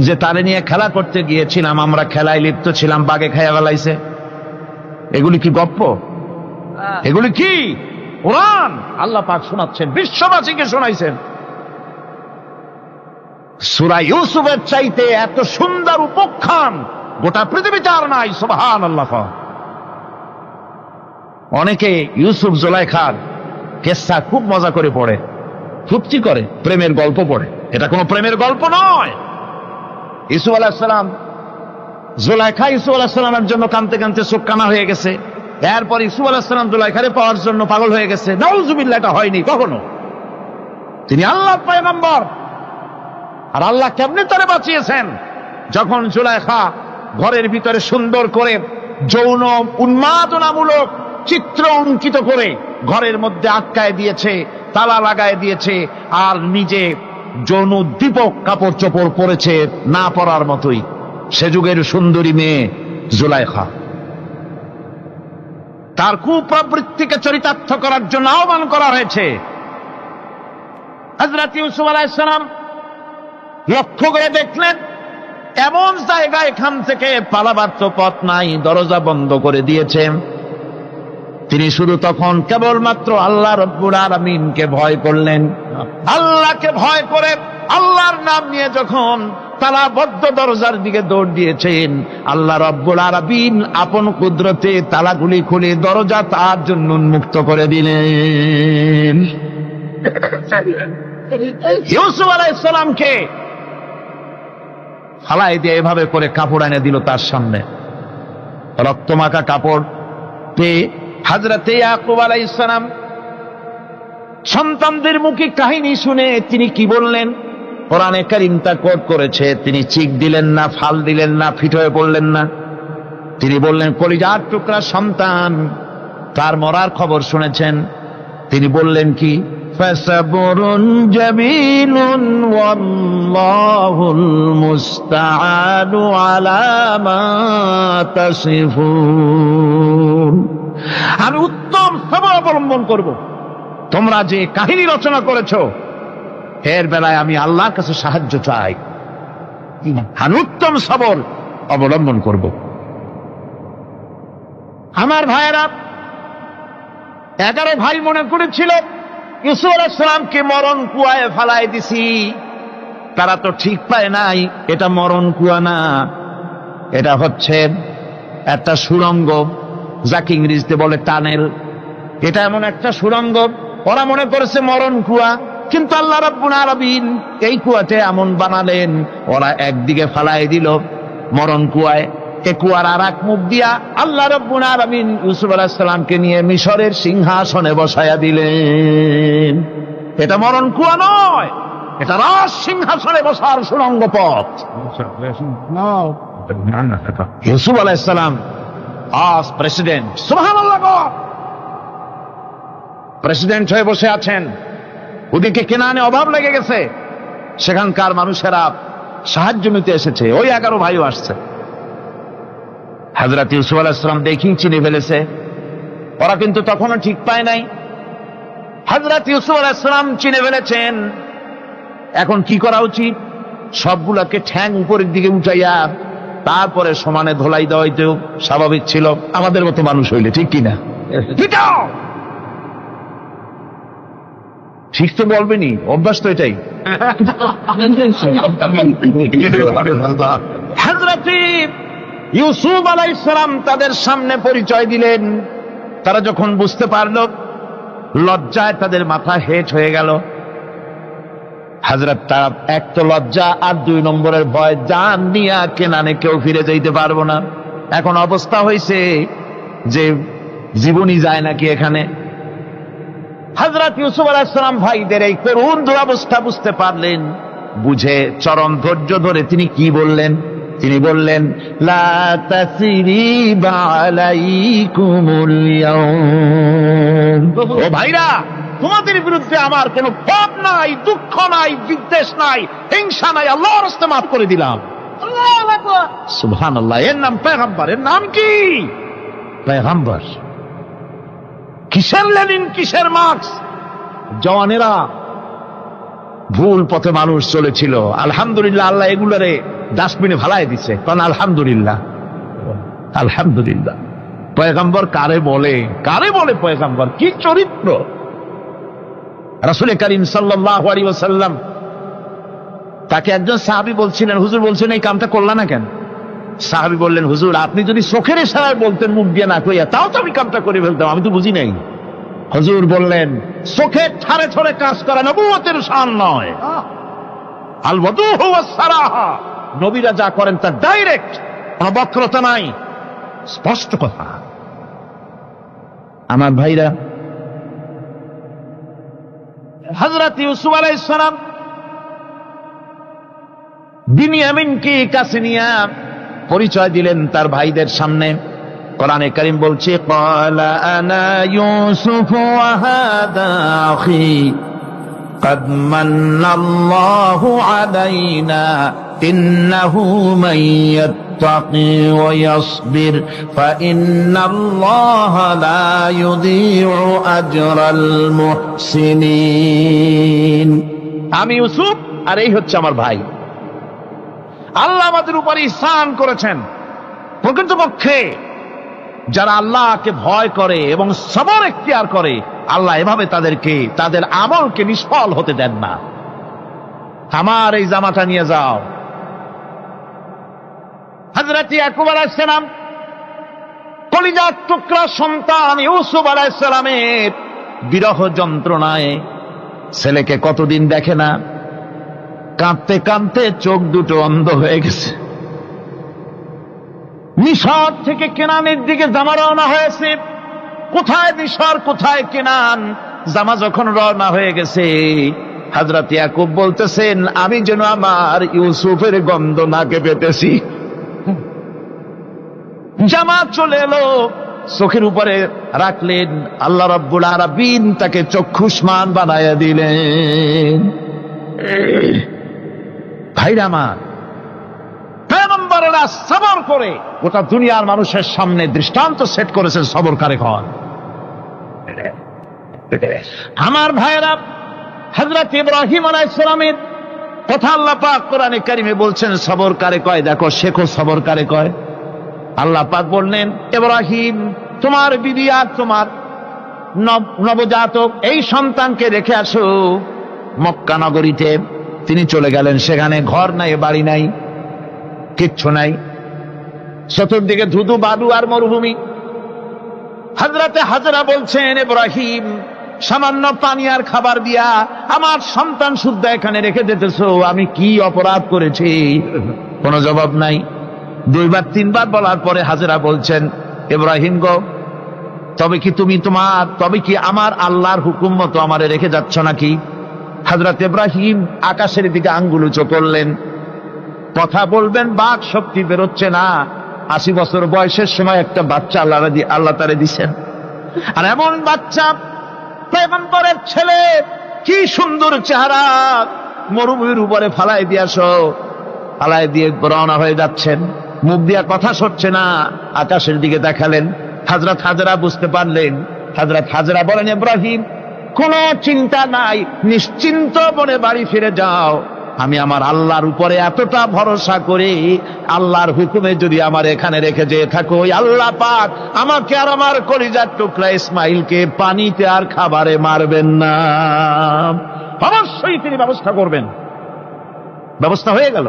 Speaker 2: যে তারে নিয়ে খেলা করতে গিয়েছিলাম, আমরা খেলায় লিপ্ত ছিলাম, বাগে খাইয়া ফেলাইছে। এগুলি কি গপ্প? এগুলি কি কোরআন? আল্লাহ পাক শোনাচ্ছেন, বিশ্ববাসীকে শোনাইছেন। সূরা ইউসুফের চাইতে এত সুন্দর উপাখ্যান গোটা পৃথিবীতে আর নাই। সুবহানাল্লাহ। অনেকে ইউসুফ জুলাইখার কেসা খুব মজা করে পড়ে, ফুর্তি করে, প্রেমের গল্প পড়ে। এটা কোনো প্রেমের গল্প নয়। ইউসুফ আলাইহিস সালাম, জুলাইখা ইউসুফ আলাইহিস সালামের জন্য কাঁদতে কাঁদতে চোখ কানা হয়ে গেছে। এরপর ইউসুফ আলাইহিস সালাম জুলাইখারে পাওয়ার জন্য পাগল হয়ে গেছে। নাউজুবিল্লাহ, এটা হয়নি কখনো। তিনি আল্লাহর পয়গম্বর। আর আল্লাহ কেমনে তারে বাঁচিয়েছেন? যখন জুলাইখা ঘরের ভিতরে সুন্দর করে যৌন উন্মাদনামূলক চিত্র অঙ্কিত করে ঘরের মধ্যে আটকায় দিয়েছে, তালা লাগায় দিয়েছে, আর নিজে যৌন দীপক কাপড় চোপড় পরেছে না পরার মতোই। সে যুগের সুন্দরী মেয়ে জুলাইখা। তার কুপ্রবৃত্তিকে চরিতার্থ করার জন্য আহ্বান করা হয়েছে। হযরত ইউসুফ আলাইহিস সালাম লক্ষ্য করে দেখলেন, এমন জায়গা, এখান থেকে পালাবার তো পথ নাই, দরজা বন্ধ করে দিয়েছে। তিনি শুধু তখন কেবলমাত্র আল্লাহ রব্বুল আলামিনকে ভয় করলেন। আল্লাহকে ভয় করে আল্লাহর নাম নিয়ে যখন তালাবদ্ধ দরজার দিকে দৌড় দিয়েছেন, আল্লাহ রব্বুল আলামিন আপন কুদরতে তালাগুলি খুলে দরজা তার জন্য উন্মুক্ত করে দিলেন। ইউসুফ আলাইহিস সালামকে ফালাই দিয়ে এভাবে করে কাপড় এনে দিল তার সামনে, রক্তমাখা কাপড় পেয়ে হযরত ইয়াকুব আলাইহিস সালাম সন্তানদের মুখে কাহিনী শুনে তিনি কি বললেন? কোরআনে কারীম তা কোট করেছে। তিনি চিক দিলেন না, ফাল দিলেন না, ফিট হয়ে পড়লেন না। তিনি বললেন, কলিজার টুকরা সন্তান তার মরার খবর শুনেছেন? তিনি বললেন কি? ফাসাবরুন জামিলুন ওয়াল্লাহুল মুস্তাআনু আলা মা তাসিফুন। আমি উত্তম সবর অবলম্বন করব। তোমরা যে কাহিনী রচনা করেছো এর বেলায় আমি আল্লাহর কাছে সাহায্য চাই। আমি উত্তম সবর অবলম্বন করব। আমার ভাইয়েরা, 11 ভাই মনে করেছিল ইউসুফ আলাইহিস সালামকে মরণ কুয়ায় ফেলায় দিছি। তারা তো ঠিক পায় নাই এটা মরণ কুয়া না, এটা হচ্ছে একটা সুড়ঙ্গ, যাকে ইংরেজিতে বলে টানেল। এটা এমন একটা সুড়ঙ্গ, ওরা মনে করেছে মরণ কুয়া, কিন্তু আল্লাহ রাব্বুল আলামিন এই কুয়াতে এমন বানালেন, ওরা একদিকে ফেলায় দিল মরণ কুয়ায়, এ কুয়ার আর এক মুখ দিয়া আল্লাহ রাব্বুল আলামিন ইউসুফ আলাইহিস সালামকে নিয়ে মিশরের সিংহাসনে বসায়া দিলেন। এটা মরণ কুয়া নয়, এটা রাজ সিংহাসনে বসার সুড়ঙ্গ পথ। ইউসুফ আলাইহিস সালাম আজ প্রেসিডেন্ট, সুবহানাল্লাহ, প্রেসিডেন্ট হয়ে বসে আছেন। ওদিকে কেনানে অভাব লেগে গেছে, সেখানকার মানুষেরা সাহায্য নিতে এসেছে, ওই 11 ভাইও আসছে। হযরত ইউসুফ আলাইহিস সালাম দেখি চিনে ফেলেছে, ওরা কিন্তু তখনও ঠিক পায় নাই। হযরত ইউসুফ আলাইহিস সালাম চিনে ফেলেছেন। এখন কি করা উচিত? সবগুলোকে ঠ্যাং উপরের দিকে উঠাইয়া তারপরে সমানে ধোলাই দেওয়াই তো স্বাভাবিক ছিল, আমাদের মতো মানুষ হইলে, ঠিক কিনা? ঠিক তো বলবেনি, অভ্যাস তো এটাই। হযরত ইউসুফ আলাইহিস সালাম তাদের সামনে পরিচয় দিলেন। তারা যখন বুঝতে পারল, লজ্জায় তাদের মাথা হেট হয়ে গেল। হযরত, তারা এক তো লজ্জা, আর 2 নম্বরের ভয়, জান নিয়া কেনানে কেউ ফিরে যাইতে পারবো না। এখন অবস্থা হয়েছে যে জীবনই যায় নাকি এখানে। হযরত ইউসুফ আলাইহিস সালাম ভাইদের এই করুণ দুরবস্থা বুঝতে পারলেন, বুঝে চরম ধৈর্য ধরে তিনি কি বললেন? তিনি বললেন, লা তাসরিবা আলাইকুমুল ইয়াউম। ও ভাইরা, তোমাদের বিরুদ্ধে আমার কোনো ক্ষোভ নাই, দুঃখ নাই, বিদ্বেষ নাই, হিংসা নাই, আল্লাহর রাস্তায় মাফ করে দিলাম। আল্লাহু আকবার, সুবহানাল্লাহ। এর নাম পয়গম্বর। এর নাম কি? পয়গম্বর। কিসের লেনিন, কিসের মার্কস? জওয়ানেরা, ভুল পথে মানুষ চলেছিল, আলহামদুলিল্লাহ আল্লাহ এগুলারে ডাস্টবিনে ফালাই দিছে। কারণ আলহামদুলিল্লাহ, আলহামদুলিল্লাহ। পয়গম্বর কারে বলে? কারে বলে পয়গম্বর? কি চরিত্র! রাসূল করিম সাল্লাল্লাহু আলাইহি ওয়াসাল্লাম, তাকে একজন সাহাবী বলছিলেন, হুজুর বলছেন এই কামটা করলা না কেন? সাহাবী বললেন, হুজুর আপনি যদি চোখের ইশারায় বলতেন মুখ দিয়ে না কইয়া, তাও তো আমি কামটা করে ফেলতাম, আমি তো বুঝি নাই। হুজুর বললেন, চোখের ঠারে ঠরে কাজ করা নবুয়তের শান নয়। আল ওয়াদুহু ওয়াস সারাহা, নবীরা যা করেন তা ডাইরেক্ট, কোনো বক্রতা নাই, স্পষ্ট কথা। আমার ভাইরা, হযরত ইউসুফ আলাইহিস সালাম বিনিয়ামিনকে কাছে নিয়ে পরিচয় দিলেন তার ভাইদের সামনে। কোরআনে কারীম বলছে, ক্বালা আনা ইউসুফ ওয়া হাদা আখি قد من الله علينا إنه من يتقي ويصبر فإن الله لا يضيع أجر المحسنين। আমি ইউসুফ, আর এই হচ্ছে আমার ভাই। আল্লাহ আমাদের উপর ইহসান করেছেন। প্রকৃতপক্ষে যারা আল্লাহকে ভয় করে এবং সবর এখতিয়ার করে, আল্লাহ এভাবে তাদেরকে, তাদের আমলকে নিষ্ফল হতে দেন না। আমার এই জামাটা নিয়ে যাও। হযরত ইয়াকুব আলাইহিস সালাম, কলিজার টুকরা সন্তান ইউসুফ আলাইহিস সালামের বিরহ যন্ত্রণায় ছেলেকে কতদিন দেখে না, কাঁদতে কাঁদতে চোখ দুটো অন্ধ হয়ে গেছে। মিশর থেকে কেনানের দিকে জামা রওনা হয়েছে। কোথায় মিশর, কোথায় কেনান? জামা যখন রওনা হয়ে গেছে, হযরত ইয়াকুব বলতেছেন, আমি যেন আমার ইউসুফের গন্ধ নাকে পেতেছি। জামাত চলে এলো, চোখের উপরে রাখলেন, আল্লাহ রাব্বুল আলামিন তাকে চক্ষুষ্মান বানায়া দিলেন। ভাইরা আমার, পয়গম্বরেরা সবর করে গোটা দুনিয়ার মানুষের সামনে দৃষ্টান্ত সেট করেছেন সবর কারে হয়। আমার ভাইরা, হযরত ইব্রাহিম আলাইহিস সালামের কথা আল্লাহ পাক কোরআনে কারিমে বলছেন সবর কারে কয়, দেখো শেখো সবর কারে কয়। আল্লাহ পাক বললেন, ইব্রাহিম তোমার বিবি আর তোমার নবজাতক এই সন্তানকে রেখে আসো মক্কা নগরীতে। তিনি চলে গেলেন, সেখানে ঘর নাই, বাড়ি নাই, কিচ্ছু নাই, চতুর্দিকে ধুধু বালু আর মরুভূমি। হযরতে হাজরা বলছেন, ইব্রাহিম সামান্য পানি আর খাবার দিয়া আমার সন্তান শুদ্ধ এখানে রেখে দিতেছো, আমি কি অপরাধ করেছি? কোনো জবাব নাই। দুইবার তিনবার বলার পরে হাজরা বলছেন, ইব্রাহিম গো, তবে কি আমার আল্লাহর হুকুম মতো আমারে রেখে যাচ্ছ নাকি? হযরত ইব্রাহিম আকাশের দিকে আঙ্গুল উঁচু করলেন। কথা বলবেন, বাক শক্তি বেরোচ্ছে না। 80 বছর বয়সের সময় একটা বাচ্চা আল্লাহ তারে দিছেন, আর এমন বাচ্চা পয়গম্বরের ছেলে, কি সুন্দর চেহারা, মরুভূমির উপরে ফালাই দিয়ে রওনা হয়ে যাচ্ছেন, মুখ দিয়া কথা সরছে না, আকাশের দিকে দেখালেন। হযরত হাজরা বুঝতে পারলেন। হযরত হাজরা বলেন, ইব্রাহিম কোনো চিন্তা নাই, নিশ্চিন্ত মনে বাড়ি ফিরে যাও। আমি আমার আল্লাহর উপরে এতটা ভরসা করি, আল্লাহর হুকুমে যদি আমার এখানে রেখে যেয়ে থাকো, আল্লাহ পাক আমাকে আর আমার কলিজার টুকরা ইসমাইলকে পানিতে আর খাবারে মারবেন না, অবশ্যই তিনি ব্যবস্থা করবেন। ব্যবস্থা হয়ে গেল।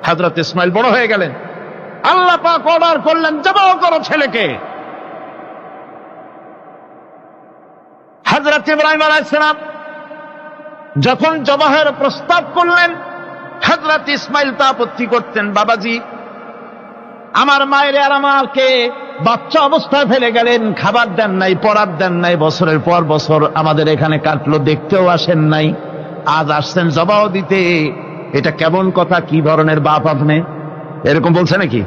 Speaker 2: হযরত ইসমাইল বড় হয়ে গেলেন। আল্লাহ পাক অর্ডার করলেন, জবাহ করো ছেলেকে। হযরত ইব্রাহিম আলাইহিস সালাম যখন জবাহের প্রস্তাব করলেন, হযরত ইসমাইল তা আপত্তি করতেন, বাবাজি আমার মায়ের আর আমাকে বাচ্চা অবস্থায় ফেলে গেলেন, খাবার দেন নাই, পরার দেন নাই, বছরের পর বছর আমাদের এখানে কাটলো, দেখতেও আসেন নাই, আজ আসছেন জবাহ দিতে, এটা কেমন কথা? কি ধরনের বাপ আপনি? এরকম বলছে নাকি?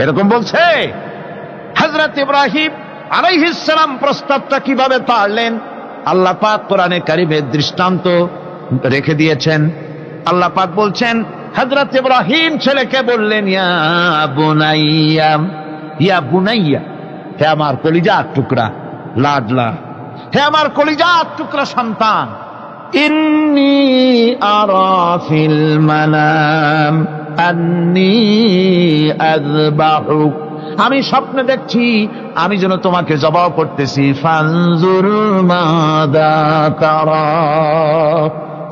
Speaker 2: এরকম বলছে। হযরত ইব্রাহিম আলাইহিস সালাম প্রস্তাবটা কিভাবে পারলেন? আল্লাহ পাক কোরআনে কারিমে দৃষ্টান্ত রেখে দিয়েছেন। আল্লাহ পাক বলছেন, হযরত ইব্রাহিম ছেলেকে বললেন, ইয়া বুনাইয়া, হে আমার কলিজার টুকরা লাডলা, হে আমার কলিজার টুকরা সন্তান, ইন্নী আরা ফিল মানাম আন্নী আযবাহুক, আমি স্বপ্নে দেখছি আমি যেন তোমাকে জবাহ করতেছি, ফানজুর মাযা তারা,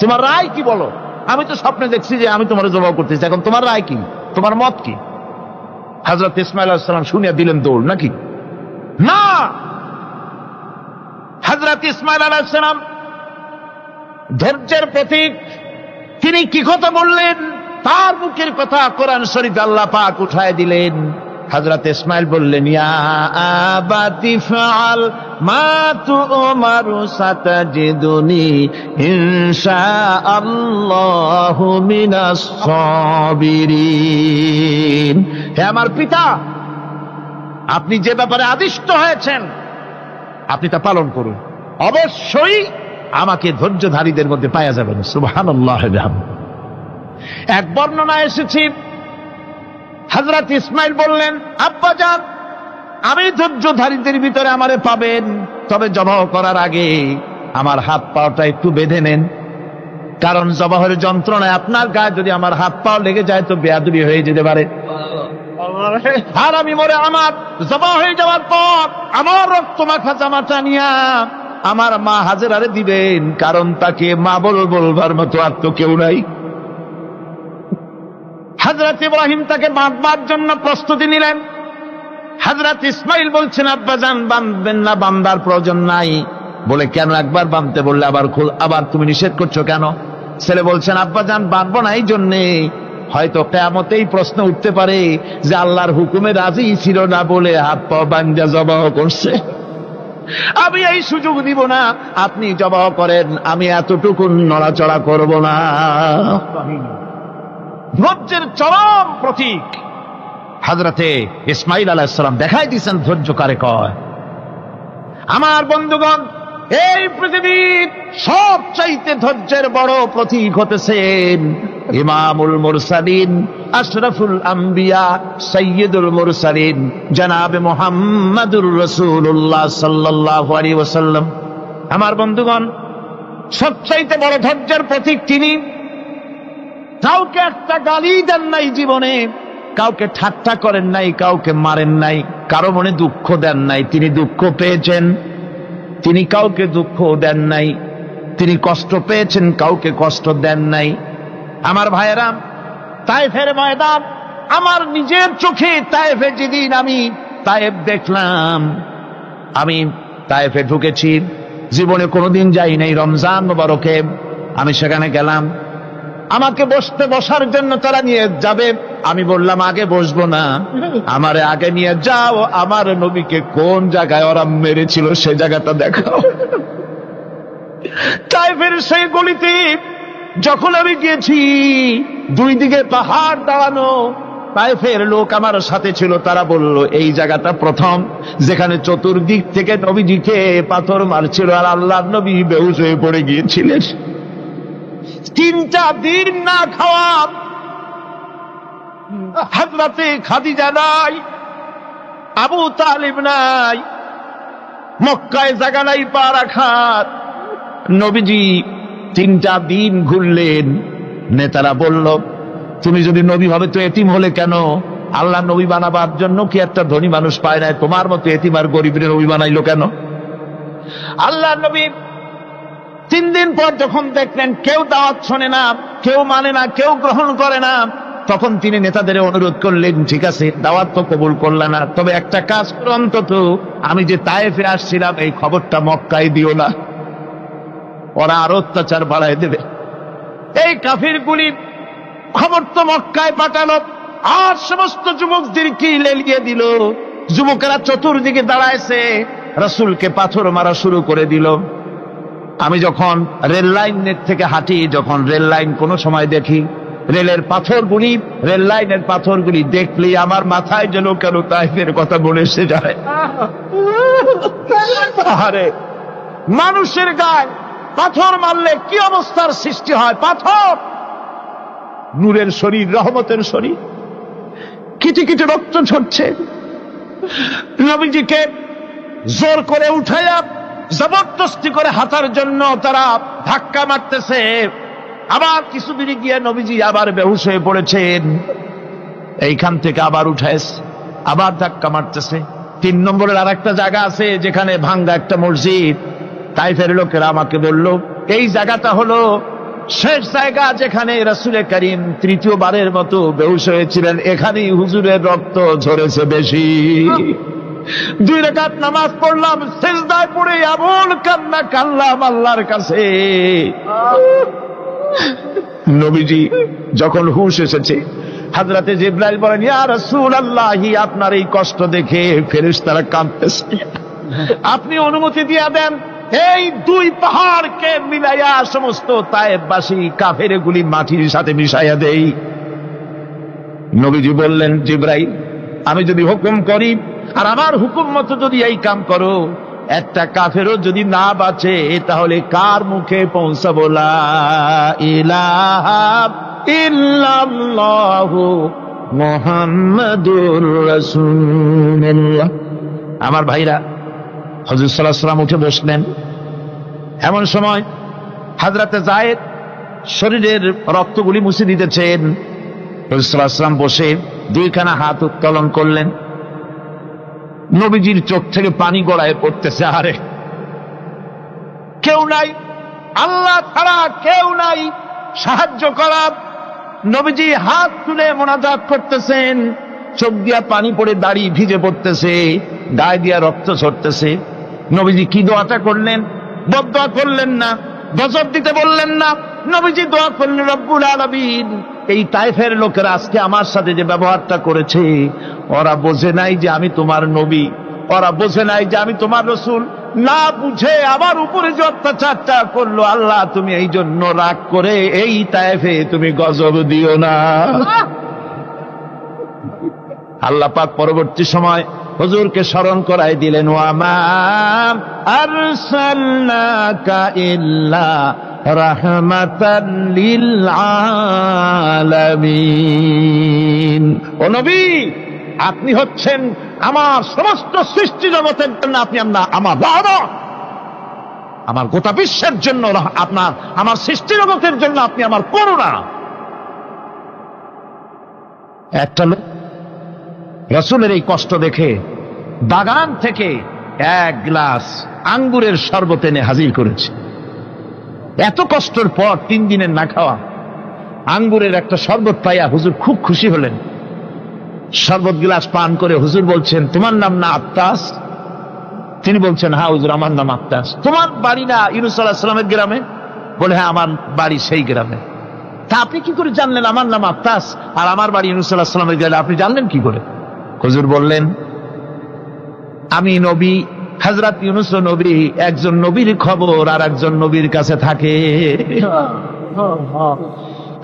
Speaker 2: তোমার রায় কি বলো? আমি তো স্বপ্নে দেখছি যে আমি তোমার জবাহ করতেছি, এখন তোমার রায় কি, তোমার মত কি? হযরত ইসমাঈল আলাইহিস সালাম শুনিয়া দিলেন দৌড়, নাকি? না, হযরত ইসমাঈল আলাইহিস সালাম ধৈর্যের প্রতীক, তিনি কি কথা বললেন? তার মুখের কথা কোরআন শরীফে আল্লাহ পাক উঠায় দিলেন। হযরত ইসমাঈল বললেন, ইয়া আবাতি ফাআল মা তু'মারু সাতাজিদুনি ইনশাআল্লাহু মিনাস সাবিরিন, হে আমার পিতা, আপনি যে ব্যাপারে আদিষ্ট হয়েছেন আপনি তা পালন করুন, অবশ্যই আমাকে ধৈর্যধারীদের মধ্যে পাওয়া যাবেন। সুবহানাল্লাহ। এক বর্ণনা এসেছে, হযরত ইসমাঈল বললেন, আব্বাজান আমি ধৈর্যধারীদের ভিতরে আমারে পাবেন, তবে জবাহ করার আগে আমার হাত পাওটা একটু বেঁধে নেন, কারণ জবাহের যন্ত্রণায় আপনার গায়ে যদি আমার হাত পাও লেগে যায় তো বেয়াদবি হয়ে যেতে পারে, আর আমি মরে আমার জবাহ হয়ে যাওয়ার পর আমার রক্ত মাখা জামাটা নিয়া আমার মা হাজেরারে দিবেন, কারণ তাকে মা বলবার মতো আর তো কেউ নাই। হযরত ইব্রাহিম তাকে বাঁধবার জন্য প্রস্তুতি নিলেন। হযরত ইসমাঈল বলছেন, আব্বাজান বাঁধবেন না, বাঁধার প্রয়োজন নাই। বলে, কেন? একবার বাঁধতে বললে আবার তুমি নিষেধ করছো কেন? ছেলে বলছেন, আব্বাজান বাঁধবো না এই জন্যে, হয়তো কিয়ামতেই প্রশ্ন উঠতে পারে যে আল্লাহর হুকুমে রাজি ছিল না বলে হাত পা বাঁধা জবাহ করছে, আমি এই সুযোগ দিব না, আপনি জবাহ করেন, আমি এতটুকু নড়াচড়া করব না। ধৈর্যের চরম প্রতীক। হযরতে ইসমাঈল আলাইহিস সালাম দেখাই দিয়েছেন ধৈর্য কারে কয়। আমার বন্ধুগণ, এই পৃথিবীর সবচাইতে ধৈর্যের বড় প্রতীক হতেছেন ইমামুল মুরসালিন, আশরাফুল আম্বিয়া, সাইয়্যিদুল মুরসালিন জনাবে মুহাম্মাদুর রাসূলুল্লাহ সাল্লাল্লাহু আলাইহি ওয়াসাল্লাম। আমার বন্ধুগণ, সবচাইতে বড় ধৈর্যের প্রতীক তিনি। কাউকে একটা গালি দেন নাই জীবনে, কাউকে ঠাট্টা করেন নাই, কাউকে মারেন নাই, কারো মনে দুঃখ দেন নাই। তিনি দুঃখ পেয়েছেন, তিনি কাউকে দুঃখ দেন নাই। তিনি কষ্ট পেয়েছেন, কাউকে কষ্ট দেন নাই। আমার ভাইয়েরা, তায়েফের ময়দান, আমার নিজের চোখে তায়েফে যেদিন আমি তায়েফ দেখলাম, আমি তায়েফে ঢুকেছি, জীবনে কোনোদিন যাই নাই। রমজান মোবারকে আমি সেখানে গেলাম, আমাকে বসার জন্য তারা নিয়ে যাবে। আমি বললাম আগে বসবো না, আমারে আগে নিয়ে যাও, আমার নবীকে কোন জায়গায় ওরা মেরেছিল সে জায়গাটা দেখাও। তায়েফের সেই গলিতে যখন আমি গিয়েছি, দুই দিকে পাহাড় দাঁড়ানো, তায়েফের লোক আমার সাথে ছিল, তারা বলল এই জায়গাটা প্রথম যেখানে চতুর্দিক থেকে নবীজিকে পাথর মারছিল আর আল্লাহর নবী বেহুশ হয়ে পড়ে গিয়েছিলেন। 3টা দিন না খাওয়া, হযরতে খাদিজা নাই, আবু তালিব নাই, মক্কায় জায়গা নাই পা রাখার। নবীজি 3টা দিন ঘুরলেন। নেতারা বলল তুমি যদি নবী হবে তো এতিম হলে কেন? আল্লাহ নবী বানাবার জন্য কি একটা ধনী মানুষ পায় না? তোমার মতো এতিম আর গরিবের নবী বানাইলো কেন? আল্লাহ নবী 3 দিন পর যখন দেখলেন কেউ দাওয়াত শোনে না, কেউ মানে না, কেউ গ্রহণ করে না, তখন তিনি নেতাদের অনুরোধ করলেন, ঠিক আছে দাওয়াত তো কবুল করলে না, তবে একটা কাজ করো, অন্তত আমি যে তায়েফে আসছিলাম এই খবরটা মক্কায় দিও না, ওরা আরো অত্যাচার বাড়ায় দেবে। এই কাফিরগুলি খবর তো মক্কায় পাঠালো, আর সমস্ত যুবকদেরকে লেলিয়ে দিল। যুবকেরা চতুর্দিকে দাঁড়াইছে, রাসূলকে পাথর মারা শুরু করে দিল। আমি যখন রেল লাইনের থেকে হাঁটি, যখন রেল লাইন কোনো সময় দেখি, রেলের পাথরগুলি, রেল লাইনের পাথরগুলি দেখলে আমার মাথায় যেন কেন তায়েফের কথা মনে এসে যায়। আরে মানুষের গায়ে পাথর মারলে কি অবস্থার সৃষ্টি হয়? পাথর নূরের শরীর, রহমতের শরীর, কিটি কিটি রক্ত ঝরছে। নবীজিকে জোর করে উঠাইয়া জবরদস্তি করে হাঁটার জন্য তারা ধাক্কা মারতেছে। আবার কিছুদিন গিয়ে নবীজি আবার বেহুশ হয়ে পড়েছেন, এইখান থেকে আবার উঠাইছে, আবার ধাক্কা মারতেছে। 3 নম্বরের আর একটা জায়গা আছে যেখানে ভাঙ্গা একটা মসজিদ। তায়েফের লোকেরা আমাকে বলল এই জায়গাটা হলো শেষ জায়গা যেখানে রাসূল করিম 3য়বারের মতো বেহুশ হয়েছিলেন, এখানেই হুজুরের রক্ত ঝরেছে বেশি। 2 রাকাত নামাজ পড়লাম, সিজদায় পড়ে এমন কান্না কাঁদলাম আল্লাহর কাছে। নবীজি যখন হুঁশ এসেছে, হযরতে জিবরাইল বলেন, ইয়া রাসূলুল্লাহ, আপনার এই কষ্ট দেখে ফেরেশতারা কাঁদতেছে, আপনি অনুমতি দিয়ে দেন এই 2 পাহাড়কে মিলাইয়া সমস্ত তায়েফবাসী কাফেরগুলি মাটির সাথে মিশাইয়া দেই। নবীজি বললেন, জিবরাইল, আমি যদি হুকুম করি আর আমার হুকুম মতো যদি এই কাম করো, একটা কাফেরও যদি না বাঁচে তাহলে কার মুখে পৌঁছাবো লা ইলাহা ইল্লাল্লাহু মুহাম্মাদুর রাসূলুল্লাহ। আমার ভাইরা, হযরত সাল্লাল্লাহু আলাইহি ওয়াসাল্লাম উঠে বসলেন। এমন সময় হযরতে যায়েদ শরীরের রক্তগুলি মুছে দিতেছেন। হযরত সাল্লাল্লাহু আলাইহি ওয়াসাল্লাম বসে 2খানা হাত উত্তোলন করলেন। নবীজির চোখ থেকে পানি গড়ায় পড়তেছে। আরে কেউ নাই, আল্লাহ ছাড়া কেউ নাই সাহায্য করার। নবীজি হাত তুলে মোনাজাত করতেছেন, চোখ দিয়া পানি পড়ে দাড়ি ভিজে পড়তেছে, গায়ে দিয়া রক্ত ঝরতেছে। নবীজি কি দোয়াটা করলেন? বদদোয়া করলেন না, গজব দিতে বললেন না। নবীজি দোয়া করলেন, রব্বুল আলামিন, এই তায়েফের লোকেরা আজকে আমার সাথে যে ব্যবহারটা করেছে, ওরা বোঝে নাই যে আমি তোমার নবী, ওরা বোঝে নাই যে আমি তোমার রাসূল, না বুঝে আমার উপরে যে অত্যাচারটা করলো, আল্লাহ তুমি এই জন্য রাগ করে এই তায়েফে তুমি গজব দিও না। আল্লাহ পাক পরবর্তী সময় হুজুরকে স্মরণ করাই দিলেন, ওয়া মা আরসালনাকা ইল্লা রাহমাতাল লিল আলামিন। ও নবী, আপনি হচ্ছেন আমার সমস্ত সৃষ্টি জগতের জন্য, আপনি আমার রহমত, আমার গোটা বিশ্বের জন্য আপনার, আমার সৃষ্টি জগতের জন্য আপনি আমার করুণা। একটা লোক রাসূলের এই কষ্ট দেখে বাগান থেকে এক গ্লাস আঙ্গুরের শরবত এনে হাজির করেছে। এত কষ্টের পর 3 দিনের না খাওয়া আঙ্গুরের একটা শরবত পাইয়া হুজুর খুব খুশি হলেন। শরবত গ্লাস পান করে হুজুর বলছেন, তোমার নাম না আত্তাস? তিনি বলছেন, হ্যাঁ হুজুর, আমার নাম আত্তাস। তোমার বাড়ি না ইউনূস আলাইহিস সালামের গ্রামে? বলে, হ্যাঁ, আমার বাড়ি সেই গ্রামে। তা আপনি কি করে জানলেন আমার নাম আত্তাস আর আমার বাড়ি ইউনূস আলাইহিস সালামের গ্রামে? আপনি জানলেন কি করে? হুজুর বললেন, আমি নবী, হযরত ইউনূস নবী, একজন নবীর খবর আর একজন নবীর কাছে থাকে।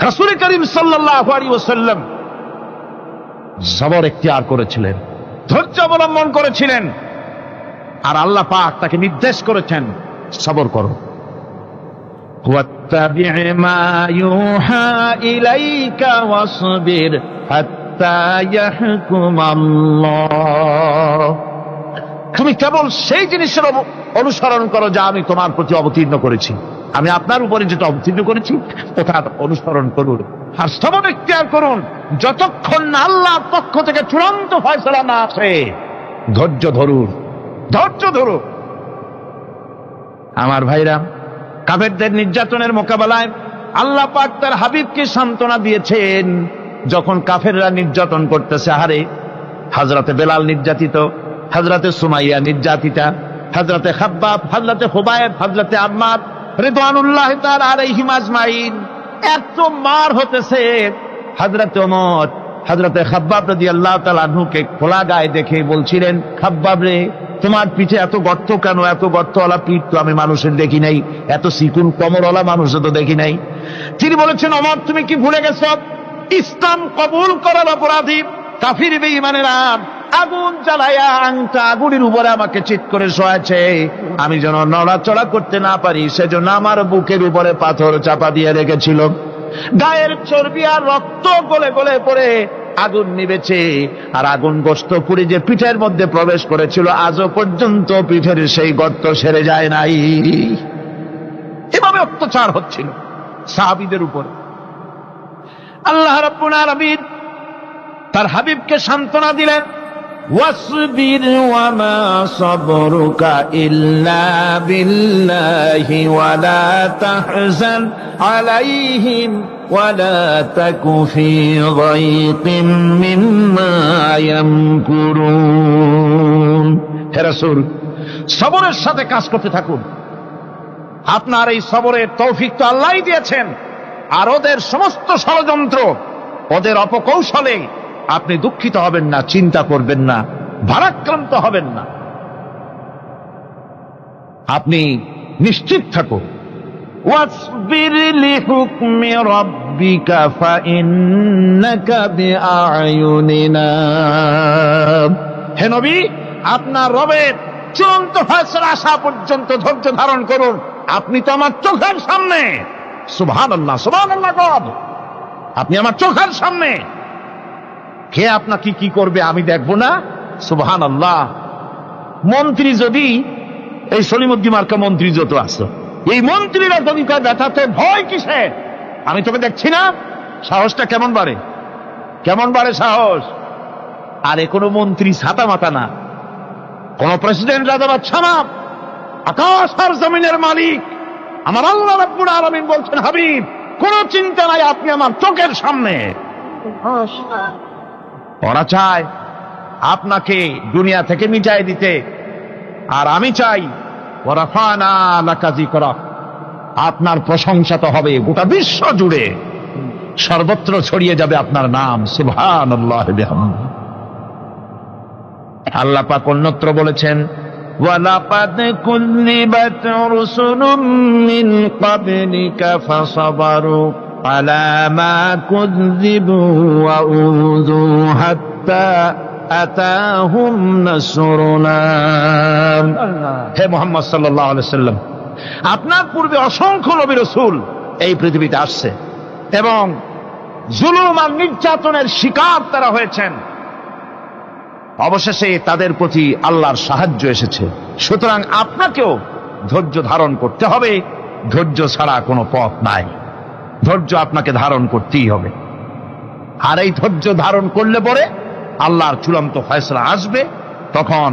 Speaker 2: রাসূল করিম সাল্লাল্লাহু আলাইহি ওয়াসাল্লাম সবর ইখতিয়ার করেছিলেন, ধৈর্য অবলম্বন করেছিলেন, আর আল্লাহ পাক তাকে নির্দেশ করেছেন, সবর করো। ওয়াত্তাবি' মা ইউহা ইলাইকা ওয়াসবির হাত্তা ইয়াহকুম আল্লাহ। তুমি কেবল সেই জিনিসের অনুসরণ করো যা আমি তোমার প্রতি অবতীর্ণ করেছি। আমি আপনার উপরে যেটা অবতীর্ণ করেছি ওটা অনুসরণ করুন, আর সবর ইখতিয়ার করুন যতক্ষণ না আল্লাহর পক্ষ থেকে চূড়ান্ত ফয়সালা না আসে। ধৈর্য ধরুন, ধৈর্য ধরুন। আমার ভাইরা, কাফেরদের নির্যাতনের মোকাবেলায় আল্লাহ পাক তার হাবিবকে সান্ত্বনা দিয়েছেন। যখন কাফেররা নির্যাতন করতেছে, হারে হযরতে বেলাল নির্যাতিত, হযরতে সুমাইয়া নির্যাতিতা, হযরতে খাব্বাব, হযরতে হুবায়ব, হযরতে আম্মার রিদওয়ানুল্লাহি তাআলা আলাইহিম আজমাইন, এত মার হতেছে। হযরতে ওমর হযরতে খাব্বাব রাদিয়াল্লাহু তাআলা আনহুকে খোলা গায়ে দেখে বলছিলেন, খাব্বাব রে, তোমার পিঠে এত গর্ত কেন? এত গর্তওয়ালা পিঠ তো আমি মানুষের দেখি নাই, এত চিকুন কোমরওয়ালা মানুষও তো দেখি নাই। তিনি বলেছেন, ওমর, তুমি কি ভুলে গেছ? ইসলাম কবুল করার অপরাধী কাফির বেঈমানেরা আগুন জ্বালায়া আংটা আগুনের উপরে আমাকে চিৎ করে শোয়াছে। আমি যেন নড়াচড়া করতে না পারি সেজন্য আমার বুকের উপরে পাথর চাপা দিয়ে রেখেছিল। গায়ের চর্বি আর রক্ত গলে গলে পড়ে আগুন নিবেছে, আর আগুন গোশত পুড়ে যে পিঠের মধ্যে প্রবেশ করেছিল আজও পর্যন্ত পিঠের সেই গর্ত সেরে যায় নাই। এভাবে অত্যাচার হচ্ছিল সাহাবীদের উপর। আল্লাহ রাব্বুল আলামিন তার হাবিবকে সান্ত্বনা দিলেন, ওয়াসবির ওয়া মা সাবরুকা ইল্লা বিল্লাহি ওয়া লা তাহজান আলাইহিম ওয়া লা তাকু ফি যায়কিম মিম্মা ইয়ামকুরুন। হে রাসূল, সবরের সাথে কাজ করতে থাকুন। আপনার এই সবরের তৌফিক তো আল্লাহই দিয়েছেন, আর ওদের সমস্ত ষড়যন্ত্র, ওদের অপকৌশলে আপনি দুঃখিত হবেন না, চিন্তা করবেন না, ভারাক্রান্ত হবেন না। আপনি নিশ্চিত থাকুন। ওয়াসবির লিহুকমি রাব্বিকা ফাইন্নাকা বিআয়ুনিনা। হে নবী, আপনার রবের চূড়ান্ত ফয়সালা আসা পর্যন্ত ধৈর্য ধারণ করুন। আপনি তো আমার চোখের সামনে। সুবহানাল্লাহ, সুবহানাল্লাহ। আপনি আমার চোখের সামনে। কে আপনাকে কি করবে আমি দেখবো না? সুবহানাল্লাহ। মন্ত্রী যদি, এই সলিমুদ্দিন মার্কা মন্ত্রী যত আছে, এই মন্ত্রীরা যদি কয় ব্যথাতে ভয় কিসে? আমি তোকে দেখছি না? সাহসটা কেমন বাড়ে, কেমন বাড়ে সাহস। আরে কোনো মন্ত্রী ছাতা মাথা না, কোন প্রেসিডেন্ট রাজা বাদশা না, আকাশ আর জমিনের মালিক আমার আল্লাহ রাব্বুল আলামিন বলছেন, হাবিব, কোন চিন্তা নাই, আপনি আমার চোখের সামনে। ওরা চায় আপনাকে দুনিয়া থেকে মিটাই দিতে, আর আমি চাই ওয়ারাফানা লাকা যিকরাক, আপনার প্রশংসা তো হবে গোটা বিশ্ব জুড়ে, সর্বত্র ছড়িয়ে যাবে আপনার নাম। সুবহানাল্লাহ বিহামদিহি। আল্লাহ পাক অন্যত্র বলেছেন, ওয়ালাকাদ কুযযিবাত রুসুলুম মিন ক্বাবলিকা ফাসাবারু আলা মা কুযযিবু ওয়া উযু হাত্তা حتى أتاهم نصرنا হে মুহাম্মদ সাল্লাল্লাহু আলাইহি সাল্লাম, আপনার পূর্বে অসংখ্য নবী রাসূল এই পৃথিবীতে আসছে এবং জুলুম আর নির্যাতনের শিকার তারা হয়েছেন। অবশেষে তাদের প্রতি আল্লাহর সাহায্য এসেছে। সুতরাং আপনাকেও ধৈর্য ধারণ করতে হবে। ধৈর্য ছাড়া কোনো পথ নাই। ধৈর্য আপনাকে ধারণ করতেই হবে। আর এই ধৈর্য ধারণ করলে পরে আল্লাহর চূড়ান্ত ফয়সালা আসবে, তখন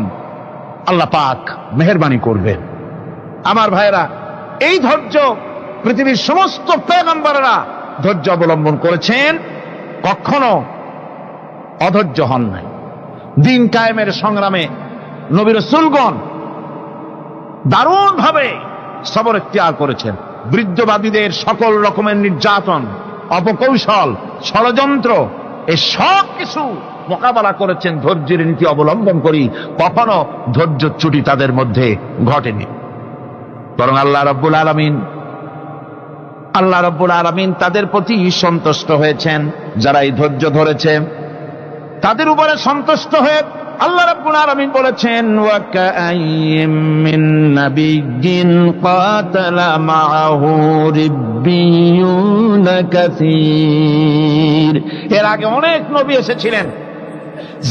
Speaker 2: আল্লাহ পাক মেহেরবানি করবেন। আমার ভাইরা, এই ধৈর্য পৃথিবীর সমস্ত পয়গম্বররা ধৈর্য অবলম্বন করেছেন, কখনো অধৈর্য হন নাই। দিন কায়েমের সংগ্রামে নবী রাসূলগণ দারুণ ভাবে সবর ইখতিয়ার করেছেন। বৃদ্ধবাদীদের সকল রকমের নির্যাতন, অপকৌশল, ষড়যন্ত্র, এই সব কিছু মোকাবেলা করেছেন ধৈর্যের নীতি অবলম্বন করি। কখনো ধৈর্যচ্যুতি তাদের মধ্যে ঘটেনি, বরং আল্লাহ রাব্বুল আলামিন তাদের প্রতি সন্তুষ্ট হয়েছেন। যারা এই ধৈর্য ধরেছে তাদের উপরে সন্তুষ্ট হয়ে আল্লাহ রাব্বুল আলামিন বলেছেন, ওয়া কাআইয়্যিম মিন নাবিয়্যিন কাতালা মাআহু রিব্বিয়ুনা কাসীর। এর আগে অনেক নবী এসেছিলেন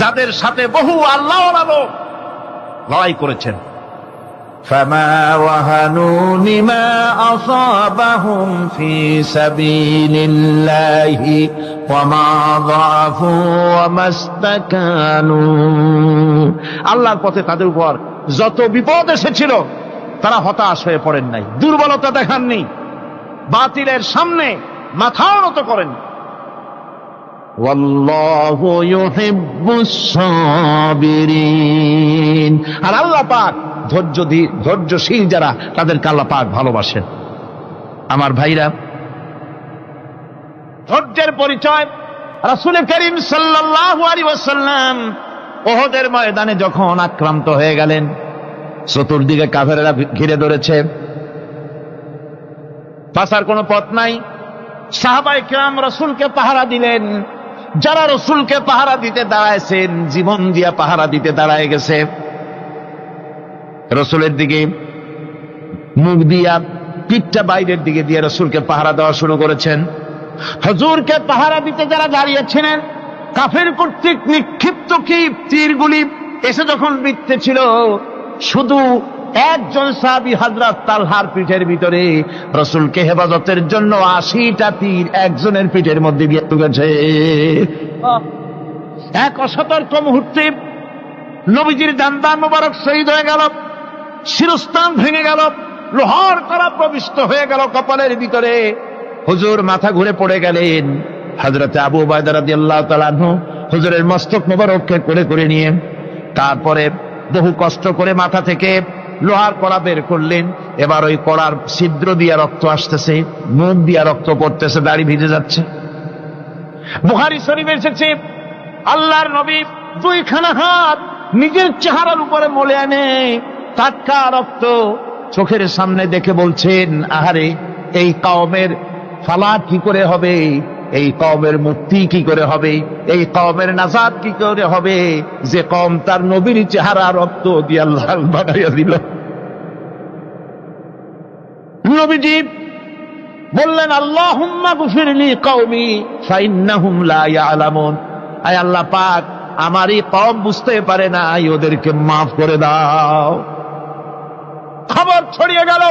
Speaker 2: যাদের সাথে বহু আল্লাহওয়ালা লোক লড়াই করেছেন। ফামা ওয়াহানু লিমা আসাবাহুম ফি সাবিলিল্লাহি ওয়া মা যাআফু ওয়া মাস্তাকানু। আল্লাহর পথে তাদের উপর যত বিপদ এসেছিল তারা হতাশ হয়ে পড়েন নাই, দুর্বলতা দেখাননি, বাতিলের সামনে মাথাও নত করেন। ওয়াল্লাহু ইউহিব্বুস সাবিরিন। আর আল্লাহ পাক ধৈর্যশীল যারা, তাদেরকে আল্লাহ পাক ভালোবাসেন। আমার ভাইরা, ধৈর্যের পরিচয় রাসূল করিম সাল্লাল্লাহু আলাইহি ওয়াসাল্লাম উহুদের ময়দানে যখন আক্রান্ত হয়ে গেলেন, চতুর্দিকে কাফেররা ঘিরে ধরেছে, বাঁচার কোনো পথ নাই। সাহাবায়ে কেরাম রাসূলকে পাহারা দিলেন। যারা রাসূলকে পাহারা দিতে দাঁড়ায়ছেন, জীবন দিয়া পাহারা দিতে দাঁড়ায় গেছে, রাসূলের দিকে মুখ দিয়া, পিঠটা বাইরের দিকে দিয়ে রাসূলকে পাহারা দেওয়া শুরু করেছেন। হুজুরকে পাহারা দিতে যারা দাঁড়িয়েছিলেন, কাফের কর্তৃক নিক্ষিপ্ত কি তীরগুলি এসে যখন বিঁধতেছিল, শুধু একজন সাহাবী হযরত তালহার পিঠের ভিতরে রাসূলকে হেফাজতের জন্য 80টা তীর একজনের পিঠের মধ্যে দিয়ে ঢুকেছে। এক অসতর্ক মুহূর্তে নবীজির দান্দান মোবারক শহীদ হয়ে গেল, শিরস্থান ভেঙে গেল, লোহার কড়া প্রবিষ্ট হয়ে গেল কপালের ভিতরে। হুজুর মাথা ঘুরে পড়ে গেলেন। হযরত আবু উবাইদা রাদিয়াল্লাহু তাআলা আনহু হুজুরের মস্তক মোবারককে কোলে করে নিয়ে তারপরে বহু কষ্ট করে মাথা থেকে লোহার কড়া বের করলেন। এবার ওই কড়ার ছিদ্র দিয়ে রক্ত আসতেছে, মুখ দিয়ে রক্ত পড়তেছে, দাড়ি ভিজে যাচ্ছে। বুখারী শরীফে এসেছে, আল্লাহর নবী দুইখানা হাত নিজের চেহারার উপরে মলে আনে টাটকা রক্ত চোখের সামনে দেখে বলছেন, আহারে, এই কওমের ফালাত কি করে হবে, এই কওমের মুক্তি কি করে হবে, এই কওমের নাজাত কি করে হবে, যে কওম তার নবীর চেহারা রক্ত দিয়ে আল্লাহ বানাইয়া দিল। নবীজি বললেন, আল্লাহুম্মা গফিরলি কওমি ফাইন্নাহুম লা ইয়ালামুন। আয় আল্লাহ পাক, আমার এই কওম বুঝতে পারে না, ওদেরকে মাফ করে দাও। খবর ছড়িয়ে গেল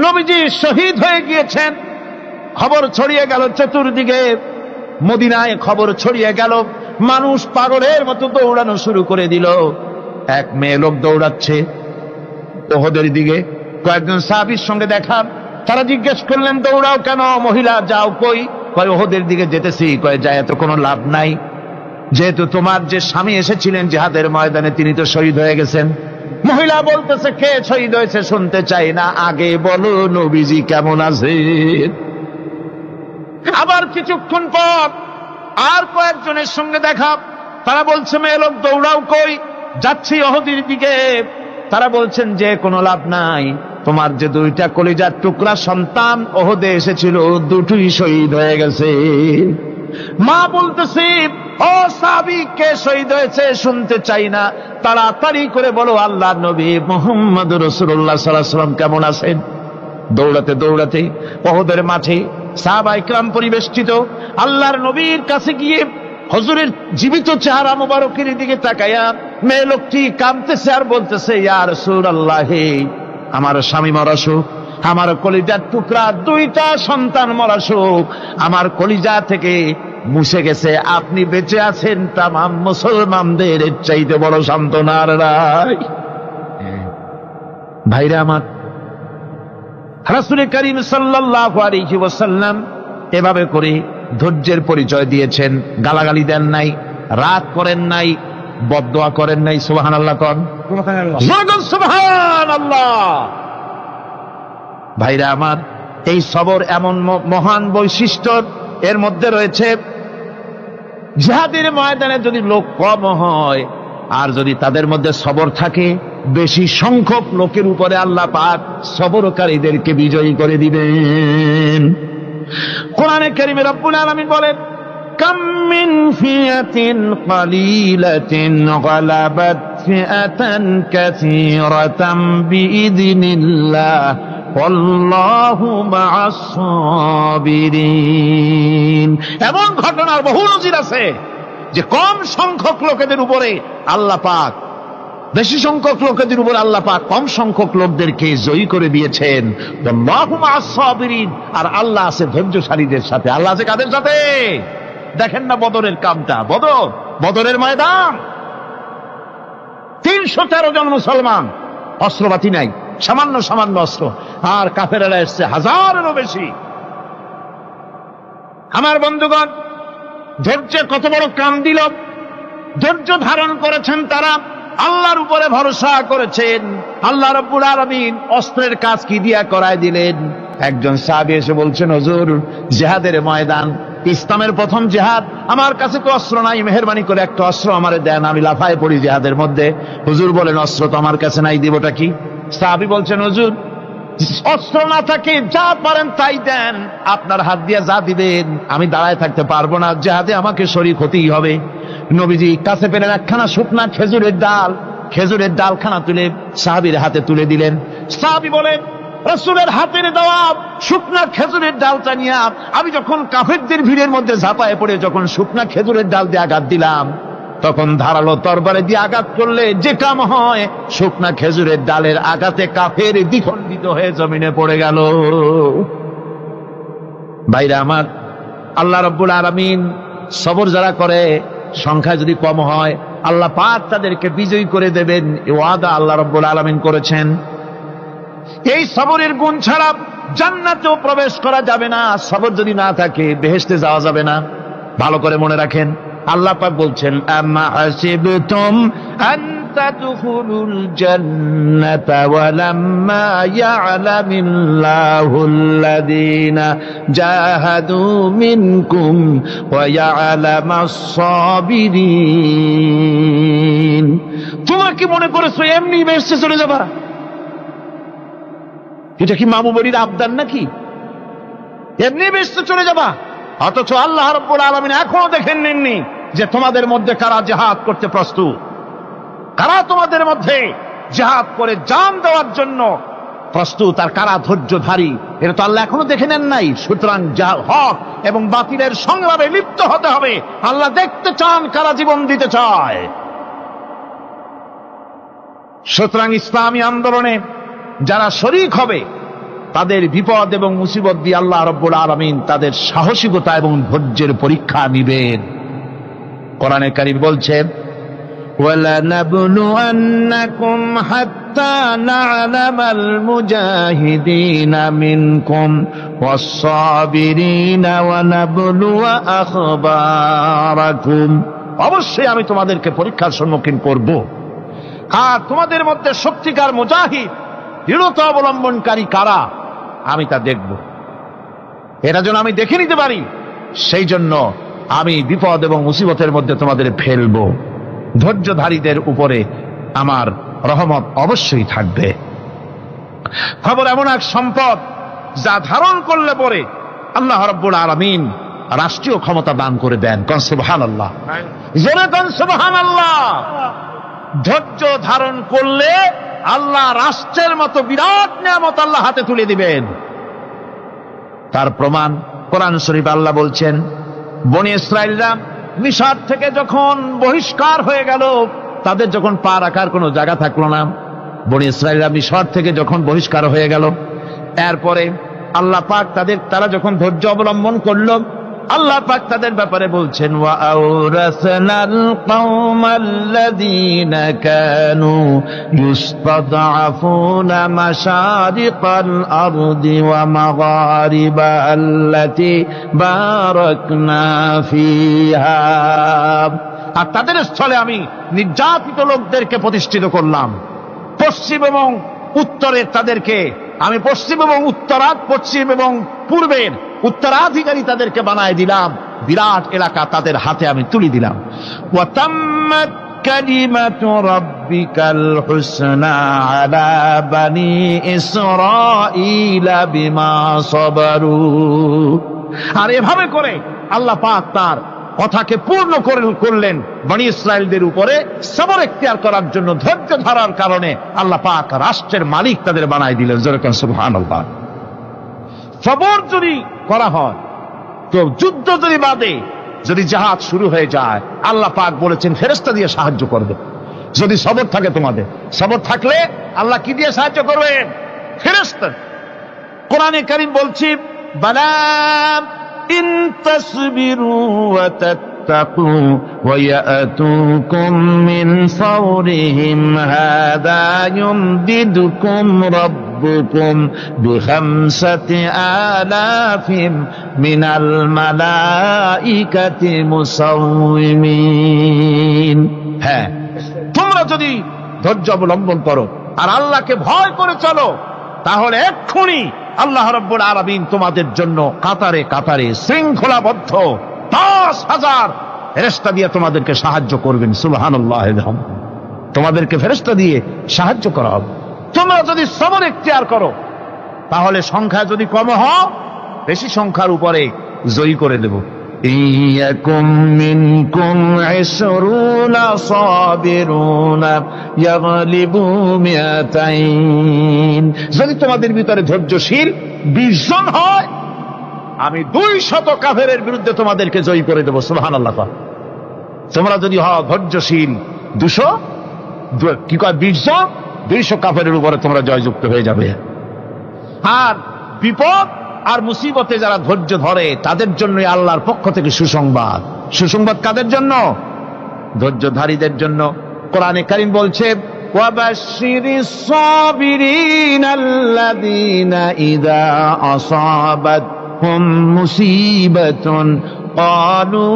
Speaker 2: নবীজি শহীদ হয়ে গিয়েছেন। খবর ছড়িয়ে গেল চতুর্দিকে, মদিনায় খবর ছড়িয়ে গেল। মানুষ পাগলের মতো দৌড়ানো শুরু করে দিল। এক মেয়ে লোক দৌড়াচ্ছে উহুদের দিকে। কয়েকজন সাহাবীর সঙ্গে দেখা, তারা জিজ্ঞেস করলেন, দৌড়াও কেন মহিলা, যাও কই? কয় উহুদের দিকে যেতেছি। কয় যায় তো কোনো লাভ নাই, যেহেতু তোমার যে স্বামী এসেছিলেন জিহাদের ময়দানে তিনি তো শহীদ হয়ে গেছেন। মহিলা বলতেছে, কে শহীদ হয়েছে শুনতে চাই না, আগে বলো নবীজি কেমন আছে। আবার কিছুক্ষণ পর আর কয়েকজনের সঙ্গে দেখা, তারা বলছে, মেয়ে লোক দৌড়াও কই? যাচ্ছি উহুদের দিকে। তারা বলছেন যে কোনো লাভ নাই, তোমার যে দুইটা কলিজার টুকরা সন্তান উহুদে এসেছিল দুটোই শহীদ হয়ে গেছে। মা বলতেছে, ও সাহাবী, কে শহীদ হয়েছে শুনতে চাই না, তাড়াতাড়ি করে বলো আল্লাহর নবী মুহাম্মদুর রাসূলুল্লাহ সাল্লাল্লাহু আলাইহি ওয়াসাল্লাম কেমন আছেন। দৌড়াতে দৌড়াতে উহুদের মাঠে সাহাবায়ে কিরাম পরিবেষ্টিত আল্লাহর নবীর কাছে গিয়ে হুজুরের জীবিত চেহারা মোবারকের দিকে তাকায়া মেয়ে লোকটি কাঁদতেছে আর বলতেছে, ইয়া রাসূলুল্লাহ, আমার স্বামী মরা শোক, আমার কলিজার টুকরা দুইটা সন্তান মরা শোক আমার কলিজা থেকে মুছে গেছে, আপনি বেঁচে আছেন তামাম মুসলমানদের চাইতে বড় সান্ত্বনার রায়। ভাইরা আমার, রাসূল করিম সাল্লাল্লাহু আলাইহি ওয়াসাল্লাম এভাবে করে ধৈর্যের পরিচয় দিয়েছেন। গালাগালি দেন নাই, রাগ করেন নাই, বদদোয়া করেন নাই। সুবহানাল্লাহ কোন, সুবহানাল্লাহ। ভাইরা আমার, এই সবর এমন মহান বৈশিষ্ট্য, এর মধ্যে রয়েছে জিহাদের ময়দানে যদি লোক কম হয় আর যদি তাদের মধ্যে সবর থাকে, বেশি সংখ্যক লোকের উপরে আল্লাহ পাক সবরকারীদেরকে বিজয়ী করে দিবেন। কোরআনে কারীমে রব্বুল আলামিন বলেন, কাম মিন ফিয়াতিন কালিলাতিন গালাবাত ফিআতান কাসীরাতাম বিইذনিল্লাহ আল্লাহু মা'আস সাবিরিন। এমন ঘটনার বহু নজির আছে যে কম সংখ্যক লোকেদের উপরে আল্লাহ পাক বেশি সংখ্যক লোকেদের উপর আল্লাহ পাক কম সংখ্যক লোকদেরকে জয়ী করে দিয়েছেন। আল্লাহু মা'আস সাবিরিন, আর আল্লাহ আছে ধৈর্যশালীদের সাথে। আল্লাহ আছে কাদের সাথে? দেখেন না বদরের কামটা, বদরের ময়দান, 313 জন মুসলমান, অস্ত্রপাতি নাই, সামান্য সামান্য অস্ত্র, আর কাফেরেরা এসছে হাজারেরও বেশি। আমার বন্ধুগণ, ধৈর্য কত বড় কাম দিল, ধৈর্য ধারণ করেছেন তারা, আল্লাহর উপরে ভরসা করেছেন। আল্লাহ রাব্বুল আলামিন অস্ত্রের কাজ কি দিয়া করায় দিলেন। একজন সাহাবী এসে বলছেন, হুজুর, জিহাদের ময়দান, ইসলামের প্রথম জিহাদ, আমার কাছে তো অস্ত্র নাই, মেহেরবানি করে একটা অস্ত্র আমারে দেন, আমি লাফায় পড়ি জিহাদের মধ্যে। হুজুর বলেন, অস্ত্র তো আমার কাছে নাই, দিবটা কি? সাহাবী বলছেন, হুজুর, অস্ত্র না থাকে যা পারেন তাই দেন, আপনার হাত দিয়ে যা দিবেন আমি দাঁড়ায় থাকতে পারবো না, জিহাদে আমাকে শরীক হতেই হবে। নবীজি কাছে পেলেন একখানা শুকনা খেজুরের ডালখানা তুলে সাহাবীর হাতে তুলে দিলেন। সাহাবী বলেন, রাসূলের হাতের দেওয়া শুকনা খেজুরের ডালটা নিয়ে আমি যখন কাফেরদের ভিড়ের মধ্যে ঝাঁপায় পড়ে যখন শুকনা খেজুরের ডাল দিয়ে আঘাত দিলাম, তখন ধারালো তরবারে দিয়ে আঘাত করলে যে কাম হয়, শুকনা খেজুরের ডালের আঘাতে কাফের দ্বিখণ্ডিত হয়ে জমিনে পড়ে গেল। ভাইরা আমার, আল্লাহ রাব্বুল আলামিন সবর যারা করে, সংখ্যা যদি কম হয়, আল্লাহ পাক তাদেরকে বিজয়ী করে দেবেন, এই ওয়াদা আল্লাহ রাব্বুল আলামিন করেছেন। এই সবরের গুণ ছাড়া জান্নাতেও প্রবেশ করা যাবে না। সবর যদি না থাকে বেহেশতে যাওয়া যাবে না। ভালো করে মনে রাখেন, আল্লাহ পাক বলছেন, আম্মা হাসিবতুম আন তাদখুলুল জান্নাতা ওয়া লাম্মা ইয়া'লামিল্লাহুল্লাযীনা জাহাদু মিনকুম ওয়া ইয়া'লামাস সাবিরিন। তোমরা কি মনে করেছো এমনি বেহেশতে চলে যাবা? এটা কি মামু বাড়ির আবদার নাকি? এমনি বেহেশতে চলে যাবা? অথচ আল্লাহ রাব্বুল আলামিন এখনো দেখেন নেননি যে তোমাদের মধ্যে কারা জিহাদ করতে প্রস্তুত, কারা তোমাদের মধ্যে জিহাদ করে জান দেওয়ার জন্য প্রস্তুত, আর কারা ধৈর্যধারী, এটা তো আল্লাহ এখনো দেখে নেন নাই। সুতরাং হক এবং বাতিলের সংগ্রামে লিপ্ত হতে হবে। আল্লাহ দেখতে চান কারা জীবন দিতে চায়। সুতরাং ইসলামী আন্দোলনে যারা শরীক হবে, তাদের বিপদ এবং মুসিবত দিয়ে আল্লাহ রাব্বুল আলামিন তাদের সাহসিকতা এবং ধৈর্যের পরীক্ষা নিবেন। কোরআনে কারীম বলছে, وَلَنَبْلُوَنَّكُمْ حَتَّى نَعْلَمَ الْمُجَاهِدِينَ مِنكُمْ وَالصَّابِرِينَ وَنَبْلُوَ أَخْبَارَكُمْ। অবশ্যই আমি তোমাদেরকে পরীক্ষার সম্মুখীন করব, আর তোমাদের মধ্যে সত্যিকার মুজাহিদ, দৃঢ়তা অবলম্বনকারী কারা, আমি তা দেখব। এটা যেন আমি দেখে নিতে পারি, সেই জন্য আমি বিপদ এবং মুসিবতের মধ্যে তোমাদের ফেলব। ধৈর্যধারীদের উপরে আমার রহমত অবশ্যই থাকবে। খবর এমন এক সম্পদ যা ধারণ করলে পরে আল্লাহ রাব্বুল আলামিন রাষ্ট্রীয় ক্ষমতা দান করে দেন। কোন সুবহানাল্লাহ, জোরে কোন সুবহানাল্লাহ। ধৈর্য ধারণ করলে আল্লাহ রাষ্ট্রের মতো বিরাট নিয়ামত আল্লাহ হাতে তুলে দিবেন। তার প্রমাণ কোরআন শরীফ আল্লাহ বলছেন, বনি ইসরাইলরা মিশর থেকে যখন বহিষ্কার হয়ে গেল, তাদের যখন পা রাখার কোনো জায়গা থাকলো না, বনি ইসরাইলরা মিশর থেকে যখন বহিষ্কার হয়ে গেল, এরপরে আল্লাহ পাক তারা যখন ধৈর্য অবলম্বন করলো, আল্লাহ পাক তাদের ব্যাপারে বলছেন, ওয়া আওরাসনাল কওমাল্লাযীনা কানু ইউসতাদআফুনা মাশারিকাল আরদি ওয়া মাগারিবা আল্লাতী বারাকনা ফিহা। আর তাদের স্থলে আমি নির্যাতিত লোকদেরকে প্রতিষ্ঠিত করলাম। পশ্চিম এবং উত্তরের তাদেরকে আমি পশ্চিম এবং পশ্চিম এবং পূর্বের উত্তরাধিকারী তাদেরকে বানায় দিলাম। বিরাট এলাকা তাদের হাতে আমি তুলে দিলাম। ওয়া তাম্মাত কালিমাতু রাব্বিকাল হুসনা আলা বানি ইসরাঈলা বিমা সাবারু। আর এভাবে করে আল্লাহ পাক তার কথাকে পূর্ণ করলেন বনি ইসরাইলদের উপরে। সবর এখতিয়ার করার জন্য, ধৈর্য ধরার কারণে আল্লাহ পাক রাষ্ট্রের মালিক তাদের বানাই দিলেন। যেরকম সুবহানাল্লাহ। সবর যদি করা হয় তো, যুদ্ধ যদি বাদে, যদি জাহাজ শুরু হয়ে যায়, আল্লাহ পাক বলেছেন ফেরেশতা দিয়ে সাহায্য করবে। যদি সবর থাকে তোমাদের, সবর থাকলে আল্লাহ কি দিয়ে সাহায্য করবেন? ফেরেশতা। কোরআনে কারীম বলছি, বালা ইন তাসবিরু ওয়া তাত্তাকু ওয়া ইয়াতুকুম মিন ফাওরিহিম হাদা ইউমদিদুকুম রাব্বুকুম বিখামসাতি আলাফিন মিনাল মালাইকাতি মুসাউমিন। হ্যাঁ, তোমরা যদি ধৈর্য অবলম্বন করো আর আল্লাহকে ভয় করে চলো, তাহলে এক্ষুনি আল্লাহ রাব্বুল আলামিন তোমাদের জন্য কাতারে কাতারে শৃঙ্খলাবদ্ধ 10,000 ফেরেশতা দিয়ে তোমাদেরকে সাহায্য করবেন। সুবহানাল্লাহ। তোমাদেরকে ফেরেশতা দিয়ে সাহায্য করা হবে। তোমরা যদি সবর এখতিয়ার করো, তাহলে সংখ্যা যদি কম হয়, বেশি সংখ্যার উপরে জয়ী করে দেব। ইয়াকুম মিনকুম 20 সাবিরুনা ইয়াগলিবু মিয়াতাইন। যদি তোমাদের ভিতরে ধৈর্যশীল 20 জন হয়, আমি 200 কাফেরের বিরুদ্ধে তোমাদেরকে জয়ী করে দেব। সুবহানাল্লাহ। তোমরা যদি হও ধৈর্যশীল 200, কি কয় 20 জন, 200 কাফেরের উপরে তোমরা জয়যুক্ত হয়ে যাবে। আর বিপদ আর মুসিবতে যারা ধৈর্য ধরে, তাদের জন্য আল্লাহর পক্ষ থেকে সুসংবাদ। সুসংবাদ কাদের জন্য? ধৈর্যধারীদের জন্য। কোরআনে কারীম বলছে, ওয়াবাশশিরিস সাবিরিনাল্লাযীনা ইযা আসাবাতহুম মুসিবাতুন ক্বালু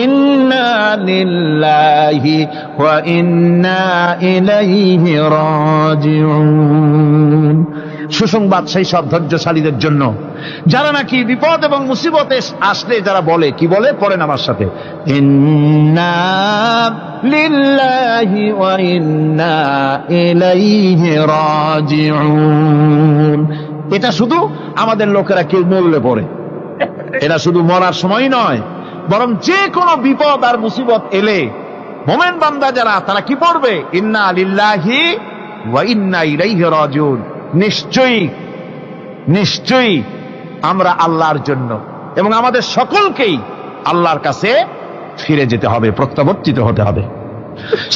Speaker 2: ইন্না লিল্লাহি ওয়া ইন্না ইলাইহি রাজিউন। সুসংবাদ সেই সব ধৈর্যশালীদের জন্য যারা নাকি বিপদ এবং মুসিবতে আসলে যারা বলে, কি বলে? পড়েন আমার সাথে, ইন্না লিল্লাহি ওয়া ইন্না ইলাইহি রাজিউন। এটা শুধু আমাদের লোকেরা কেউ মরলে পড়ে, এটা শুধু মরার সময় নয়, বরং যে কোনো বিপদ আর মুসিবত এলে মোমেন বান্দা যারা, তারা কি পড়বে? ইন্না লিল্লাহি ওয়া ইন্না ইলাইহি রাজিউন। নিশ্চয়ই নিশ্চয়ই আমরা আল্লাহর জন্য এবং আমাদের সকলকেই আল্লাহর কাছে ফিরে যেতে হবে, প্রত্যাবর্তিত হতে হবে।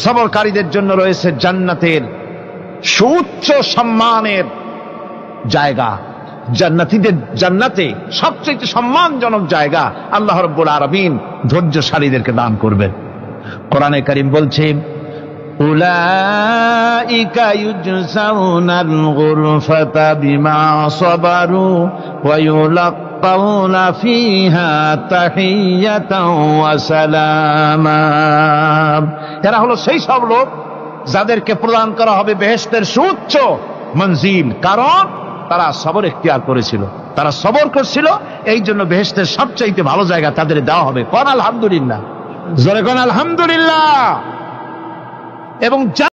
Speaker 2: সবরকারীদের জন্য রয়েছে জান্নাতের সুউচ্চ সম্মানের জায়গা। জান্নাতে সবচেয়ে সম্মানজনক জায়গা আল্লাহ রাব্বুল আলামিন ধৈর্যশালীদেরকে দান করবেন। কোরআনে কারীম বলছে, উলাইকা ইউজসাউনাল গুরফাতা বিমা সাবারু ওয়া ইউলাক্কাউনা ফিহা তাহিয়াতাও ওয়া সালামা। এরা হলো সেই সব লোক যাদেরকে প্রদান করা হবে বেহেশতের সুউচ্চ মঞ্জিল, কারণ তারা সবর এখতিয়ার করেছিল, তারা সবর করছিল। এই জন্য বেহেশতের সবচাইতে ভালো জায়গা তাদের দেওয়া হবে। কোন আলহামদুলিল্লাহ, জোরে কোন আলহামদুলিল্লাহ। এবং